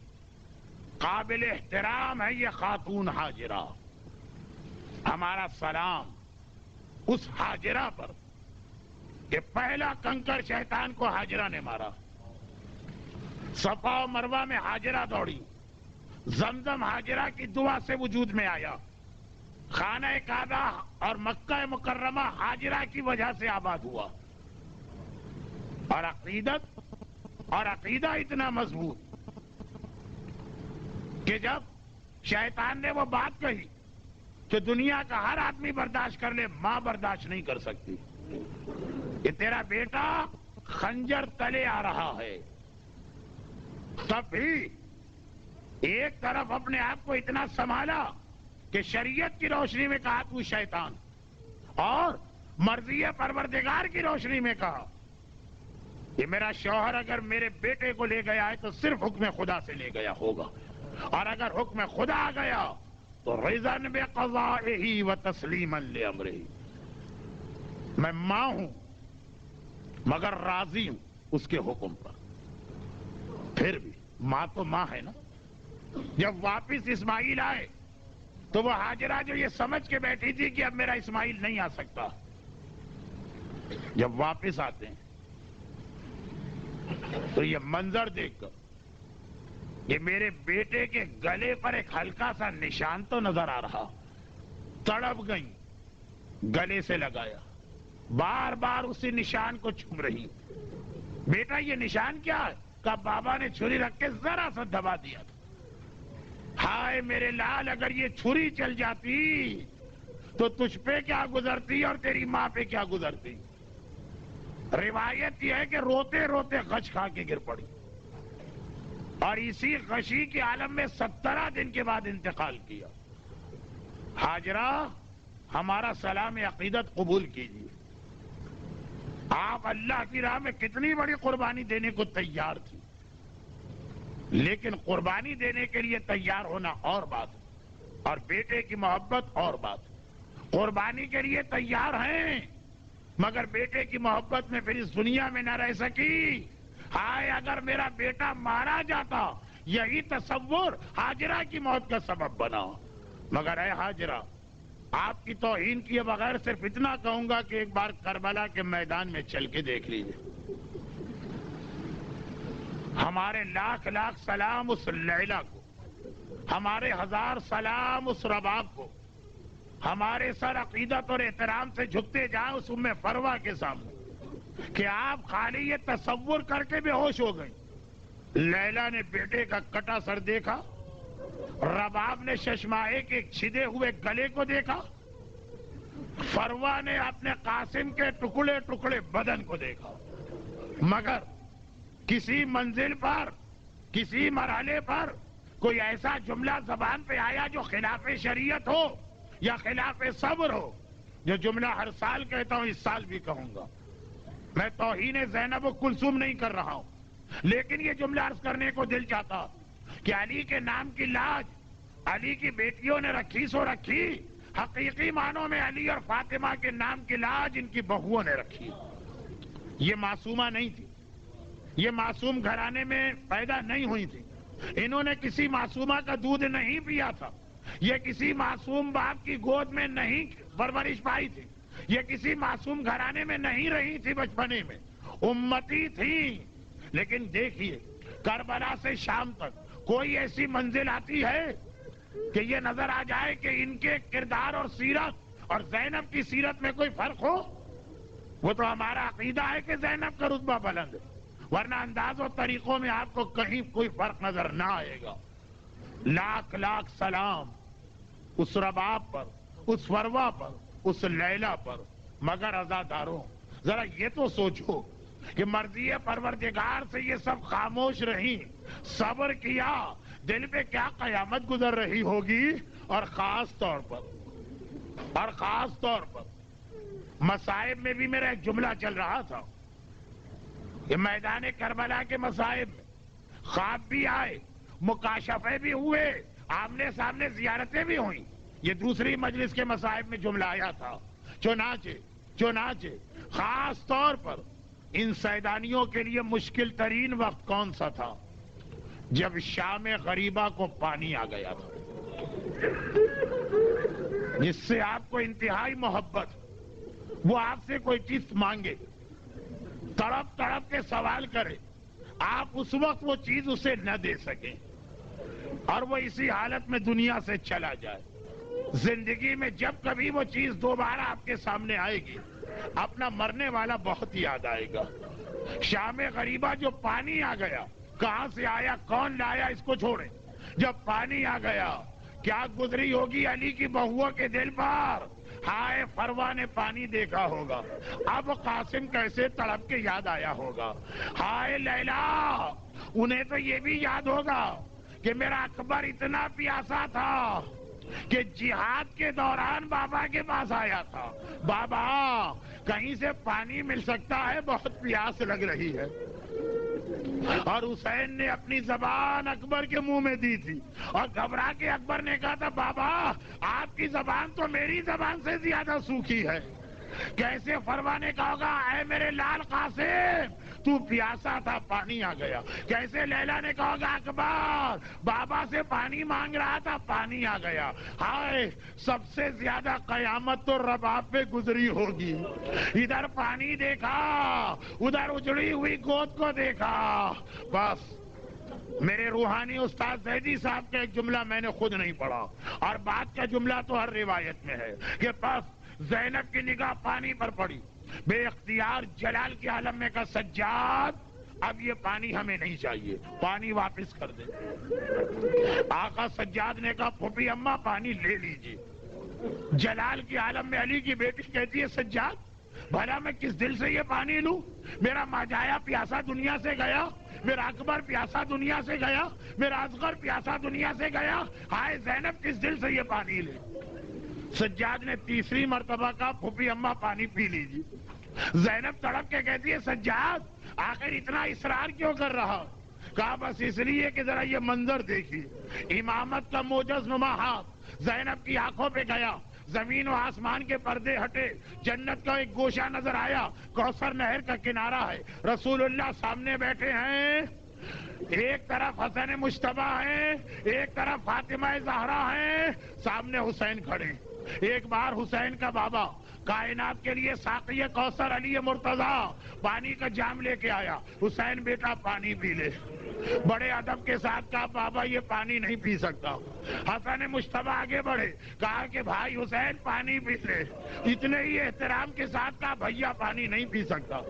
قابل احترام ہے یہ خاتون حاجرہ. ہمارا سلام اس حاجرہ پر کہ پہلا کنکر شیطان کو حاجرہ نے مارا. صفا و مروہ میں حاجرہ دوڑی, زمزم حاجرہ کی دعا سے وجود میں آیا, خانہ کعبہ اور مکہ مکرمہ حاجرہ کی وجہ سے آباد ہوا. اور عقیدہ اتنا مضبوط کہ جب شیطان نے وہ بات کہی کہ دنیا کا ہر آدمی برداشت کر لے, ماں برداشت نہیں کر سکتی, کہ تیرا بیٹا خنجر تلے آ رہا ہے, تب بھی ایک طرف اپنے آپ کو اتنا سنبھالا کہ شریعت کی روشنی میں کہا تو شیطان, اور مرضی پروردگار کی روشنی میں کہا کہ میرا شوہر اگر میرے بیٹے کو لے گیا ہے تو صرف حکم خدا سے لے گیا ہوگا, اور اگر حکم خدا آ گیا تو رضاً بقضائہ وتسلیما لامرہ، میں ماں ہوں مگر راضی ہوں اس کے حکم پر. پھر بھی ماں تو ماں ہے نا. جب واپس اسماعیل آئے تو وہ ہاجرہ جو یہ سمجھ کے بیٹھی تھی کہ اب میرا اسماعیل نہیں آ سکتا، جب واپس آتے ہیں تو یہ منظر دیکھ کر کہ میرے بیٹے کے گلے پر ایک ہلکا سا نشان تو نظر آ رہا، تڑپ گئیں، گلے سے لگایا، بار بار اسی نشان کو چھو رہی. بیٹا یہ نشان کیا ہے؟ کہا بابا نے چھری رکھ کے ذرا سا دبا دیا تھا. ہائے میرے لال، اگر یہ چھری چل جاتی تو تجھ پہ کیا گزرتی اور تیری ماں پہ کیا گزرتی. روایت یہ ہے کہ روتے روتے غش کھا کے گر پڑی اور اسی غشی کے عالم میں 17 دن کے بعد انتقال کیا. ہاجرہ ہمارا سلام عقیدت قبول کیجیے. آپ اللہ کی راہ میں کتنی بڑی قربانی دینے کو تیار تھی، لیکن قربانی دینے کے لیے تیار ہونا اور بات ہے اور بیٹے کی محبت اور بات ہے. قربانی کے لیے تیار ہیں مگر بیٹے کی محبت میں پھر اس دنیا میں نہ رہ سکی. ہائے اگر میرا بیٹا مارا جاتا، یہی تصور ہاجرہ کی موت کا سبب بنا. مگر اے ہاجرہ، آپ کی توہین کیے بغیر صرف اتنا کہوں گا کہ ایک بار کربلا کے میدان میں چل کے دیکھ لیجیے. ہمارے لاکھ لاکھ سلام اس لیلا کو، ہمارے 1000 سلام اس رباب کو، ہمارے سر عقیدت اور احترام سے جھکتے جائیں اس ام فروا کے سامنے کہ آپ خالی یہ تصور کر کے بے ہوش ہو گئیں. لیلا نے بیٹے کا کٹا سر دیکھا، رباب نے ششمائے کے چھدے ہوئے گلے کو دیکھا، فروا نے اپنے قاسم کے ٹکڑے ٹکڑے بدن کو دیکھا. مگر کسی منزل پر، کسی مرحلے پر کوئی ایسا جملہ زبان پہ آیا جو خلاف شریعت ہو یا خلاف صبر ہو. جو جملہ ہر سال کہتا ہوں اس سال بھی کہوں گا. میں توہین زینب و کلثوم نہیں کر رہا ہوں، لیکن یہ جملہ عرض کرنے کو دل چاہتا کہ علی کے نام کی لاج علی کی بیٹیوں نے رکھی سو رکھی، حقیقی معنوں میں علی اور فاطمہ کے نام کی لاج ان کی بہوؤں نے رکھی. یہ معصومہ نہیں تھی، یہ معصوم گھرانے میں پیدا نہیں ہوئی تھی، انہوں نے کسی معصومہ کا دودھ نہیں پیا تھا، یہ کسی معصوم باپ کی گود میں نہیں پرورش پائی تھی، یہ کسی معصوم گھرانے میں نہیں رہی تھی بچپنے میں، امتی تھی. لیکن دیکھیے کربلا سے شام تک کوئی ایسی منزل آتی ہے کہ یہ نظر آ جائے کہ ان کے کردار اور سیرت اور زینب کی سیرت میں کوئی فرق ہو. وہ تو ہمارا عقیدہ ہے کہ زینب کا رتبہ بلند ہے، ورنہ انداز و طریقوں میں آپ کو کہیں کوئی فرق نظر نہ آئے گا. لاکھ لاکھ سلام اس رباب پر، اس فروا پر، اس لیلا پر. مگر عزاداروں ذرا یہ تو سوچو کہ مرضی پروردگار سے یہ سب خاموش رہی، صبر کیا، دل پہ کیا قیامت گزر رہی ہوگی. اور خاص طور پر مصائب میں بھی میرا ایک جملہ چل رہا تھا کہ میدان کربلا کے مصائب میں خواب بھی آئے، مکاشفے بھی ہوئے، آمنے سامنے زیارتیں بھی ہوئیں. یہ دوسری مجلس کے مصائب میں جملہ آیا تھا. چنانچہ خاص طور پر ان سیدانیوں کے لیے مشکل ترین وقت کون سا تھا؟ جب شام غریبہ کو پانی آ گیا تھا، جس سے آپ کو انتہائی محبت، وہ آپ سے کوئی چیز مانگے، تڑپ تڑپ کے سوال کرے، آپ اس وقت وہ چیز اسے نہ دے سکیں اور وہ اسی حالت میں دنیا سے چلا جائے. زندگی میں جب کبھی وہ چیز دوبارہ آپ کے سامنے آئے گی، اپنا مرنے والا بہت یاد آئے گا. شام غریبہ جو پانی آ گیا، کہاں سے آیا، کون لایا اس کو چھوڑیں، جب پانی آ گیا کیا گزری ہوگی علی کی بہوؤں کے دل پر. ہائے فروا نے پانی دیکھا ہوگا، اب قاسم کیسے تڑپ کے یاد آیا ہوگا. ہائے لیلا، انہیں تو یہ بھی یاد ہوگا کہ میرا اکبر اتنا پیاسا تھا کہ جہاد کے دوران بابا کے پاس آیا تھا، بابا کہیں سے پانی مل سکتا ہے، بہت پیاس لگ رہی ہے. اور حسین نے اپنی زبان اکبر کے منہ میں دی تھی اور گھبرا کے اکبر نے کہا تھا بابا آپ کی زبان تو میری زبان سے زیادہ سوکھی ہے. کیسے فرمانے کا ہوگا اے میرے لال قاسم تو پیاسا تھا پانی آ گیا. کیسے لیلا نے کہا ہوگا اکبر بابا سے پانی مانگ رہا تھا پانی آ گیا. ہائے سب سے زیادہ قیامت تو رباب پہ گزری ہوگی. ادھر پانی دیکھا ادھر اجڑی ہوئی گود کو دیکھا. بس میرے روحانی استاد زیدی صاحب کا ایک جملہ میں نے خود نہیں پڑھا اور بات کا جملہ تو ہر روایت میں ہے کہ بس زینب کی نگاہ پانی پر پڑی. بے اختیار جلال کے عالم میں کا سجاد اب یہ پانی ہمیں نہیں چاہیے پانی واپس کر دے. آقا سجاد نے کہا پھوپھی اماں پانی لے لیجیے. جلال کے عالم میں علی کی بیٹی کہتی ہے سجاد بھلا میں کس دل سے یہ پانی لوں؟ میرا ماجایا پیاسا دنیا سے گیا, میرا اکبر پیاسا دنیا سے گیا, میرا اصغر پیاسا دنیا سے گیا, ہائے زینب کس دل سے یہ پانی لے؟ سجاد نے تیسری مرتبہ کہا پھوپھی اماں پانی پی لیجیے. زینب تڑپ کے کہتی ہے سجاد آخر اتنا اصرار کیوں کر رہا؟ کہا بس اس لیے کہ ذرا یہ منظر دیکھیے. امامت کا موجز نما ہاتھ زینب کی آنکھوں پہ گیا, زمین و آسمان کے پردے ہٹے, جنت کا ایک گوشہ نظر آیا, کوثر نہر کا کنارہ ہے, رسول اللہ سامنے بیٹھے ہیں, ایک طرف حسن مجتبیٰ ہیں, ایک طرف فاطمہ زہرا ہیں, سامنے حسین کھڑے. ایک بار حسین کا بابا کائنات کے لیے ساقی کوثر علی مرتضیٰ پانی کا جام لے کے آیا. حسین بیٹا پانی پی لے. بڑے ادب کے ساتھ کہا بابا یہ پانی نہیں پی سکتا. حسن مجتبیٰ آگے بڑھے, کہا کہ بھائی حسین پانی پی لے. اتنے ہی احترام کے ساتھ کہا بھیا پانی نہیں پی سکتا.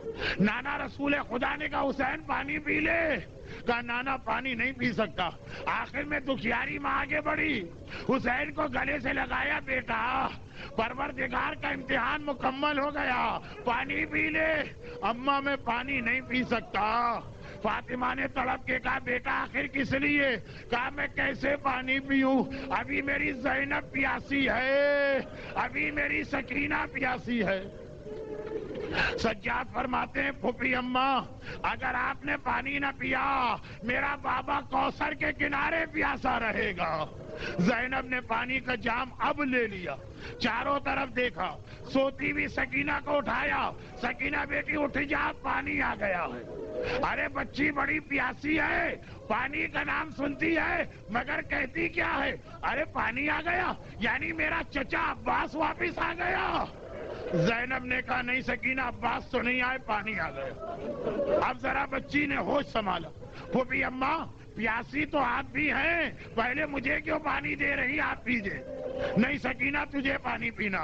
نانا رسول خدا نے کہا حسین پانی پی لے, کہا نانا پانی نہیں پی سکتا. آخر میں دکھیاری ماں آگے بڑھی, حسین کو گلے سے لگایا بیٹا پروردگار کا امتحان مکمل ہو گیا پانی پی لے. اماں میں پانی نہیں پی سکتا. فاطمہ نے تڑپ کے کہا بیٹا آخر کس لیے؟ کہا میں کیسے پانی پیوں, ابھی میری زینب پیاسی ہے, ابھی میری سکینہ پیاسی ہے. سجاد فرماتے ہیں پھوپھی اماں اگر آپ نے پانی نہ پیا میرا بابا کوثر کے کنارے پیاسا رہے گا. زینب نے پانی کا جام اب لے لیا, چاروں طرف دیکھا, سوتی بھی سکینہ کو اٹھایا, سکینہ بیٹی اٹھ جا پانی آ گیا ہے. ارے بچی بڑی پیاسی ہے, پانی کا نام سنتی ہے مگر کہتی کیا ہے؟ ارے پانی آ گیا یعنی میرا چچا عباس واپس آ گیا. زینب نے کہا نہیں سکینہ عباس تو نہیں آئے پانی آ گیا. اب ذرا بچی نے ہوش سنبھالا, پھوپھی اماں پیاسی تو آپ بھی ہیں, پہلے مجھے کیوں پانی دے رہی, آپ پیجئے. نہیں سکینہ تجھے پانی پینا.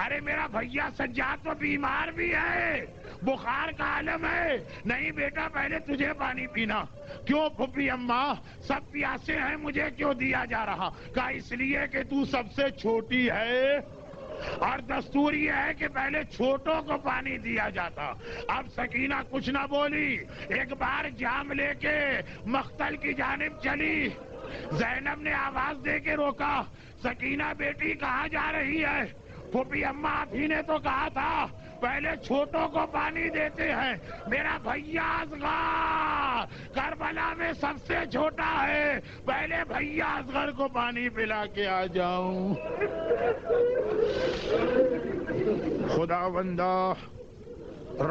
ارے میرا بھیا سجاد تو بیمار بھی ہے, بخار کا عالم ہے. نہیں بیٹا پہلے تجھے پانی پینا. کیوں پھوپھی اماں سب پیاسے ہیں مجھے کیوں دیا جا رہا؟ کہا اس لیے کہ تو سب سے چھوٹی ہے اور دستور یہ ہے کہ پہلے چھوٹوں کو پانی دیا جاتا. اب سکینہ کچھ نہ بولی, ایک بار جام لے کے مختل کی جانب چلی. زینب نے آواز دے کے روکا, سکینہ بیٹی کہاں جا رہی ہے؟ پھوپھی اماں آپ ہی نے تو کہا تھا پہلے چھوٹوں کو پانی دیتے ہیں. میرا بھیا اصغر کربلا میں سب سے چھوٹا ہے, پہلے بھیا اصغر کو پانی پلا کے آ جاؤں. خدا بندہ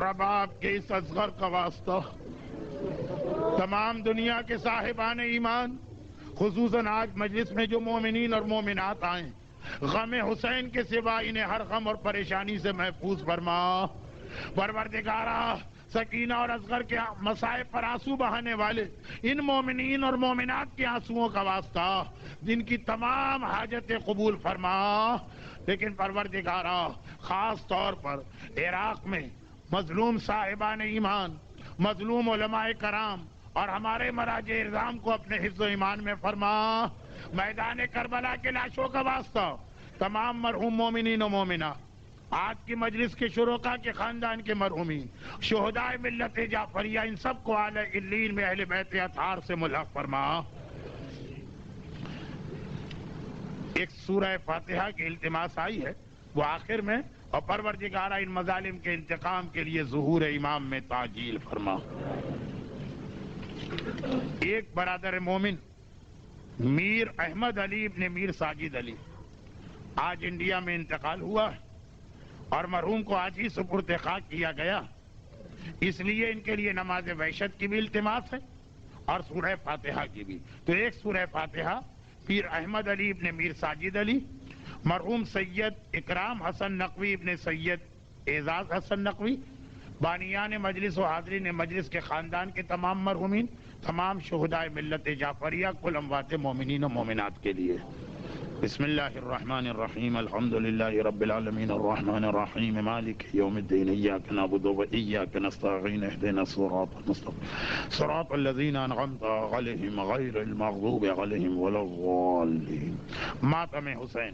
رباب کے اس اصغر کا واسطہ تمام دنیا کے صاحبان ایمان خصوصاً آج مجلس میں جو مومنین اور مومنات آئیں, غم حسین کے سوا انہیں ہر غم اور پریشانی سے محفوظ فرما. پروردگارا سکینہ اور اصغر کے مصائب پر آنسو بہانے والے ان مومنین اور مومنات کے آنسوؤں کا واسطہ جن کی تمام حاجتیں قبول فرما. لیکن پروردگارا خاص طور پر عراق میں مظلوم صاحبان ایمان, مظلوم علماء کرام اور ہمارے مراجع ارزام کو اپنے حفظ و ایمان میں فرما. میدان کربلا کے لاشوں کا واسطہ تمام مرحوم مومنین و مومنات, آج کی مجلس کے شرکا کے خاندان کے مرحومین, شہدائے ملت جعفریہ, ان سب کو اعلی علیین میں اہل بیت اطہار سے ملحق فرما. ایک سورہ فاتحہ کی التماس آئی ہے وہ آخر میں, اور پروردگارہ ان مظالم کے انتقام کے لیے ظہور امام میں تعجیل فرما. ایک برادر مومن میر احمد علی ابن میر ساجد علی آج انڈیا میں انتقال ہوا اور مرحوم کو آج ہی سپرد خاک کیا گیا، اس لیے ان کے لیے نماز وحشت کی بھی التماس ہے اور سورہ فاتحہ کی بھی۔ تو ایک سورہ فاتحہ پیر احمد علی ابن میر ساجد علی، مرحوم سید اکرام حسن نقوی ابن سید اعزاز حسن نقوی، بانیان مجلس و حاضرین مجلس کے خاندان کے تمام مرحومین، تمام شہدائے ملت جعفریہ، کل اموات مومنین و مومنات کے لیے۔ بسم اللہ الرحمن الرحیم، الحمدللہ رب العالمین الرحمن الرحیم مالک یوم الدین، ایاک نعبد و ایاک نستعین، اہدنا الصراط المستقیم صراط الذین انعمت علیہم غیر المغضوب علیہم ولا الضالین۔ ماتم حسین۔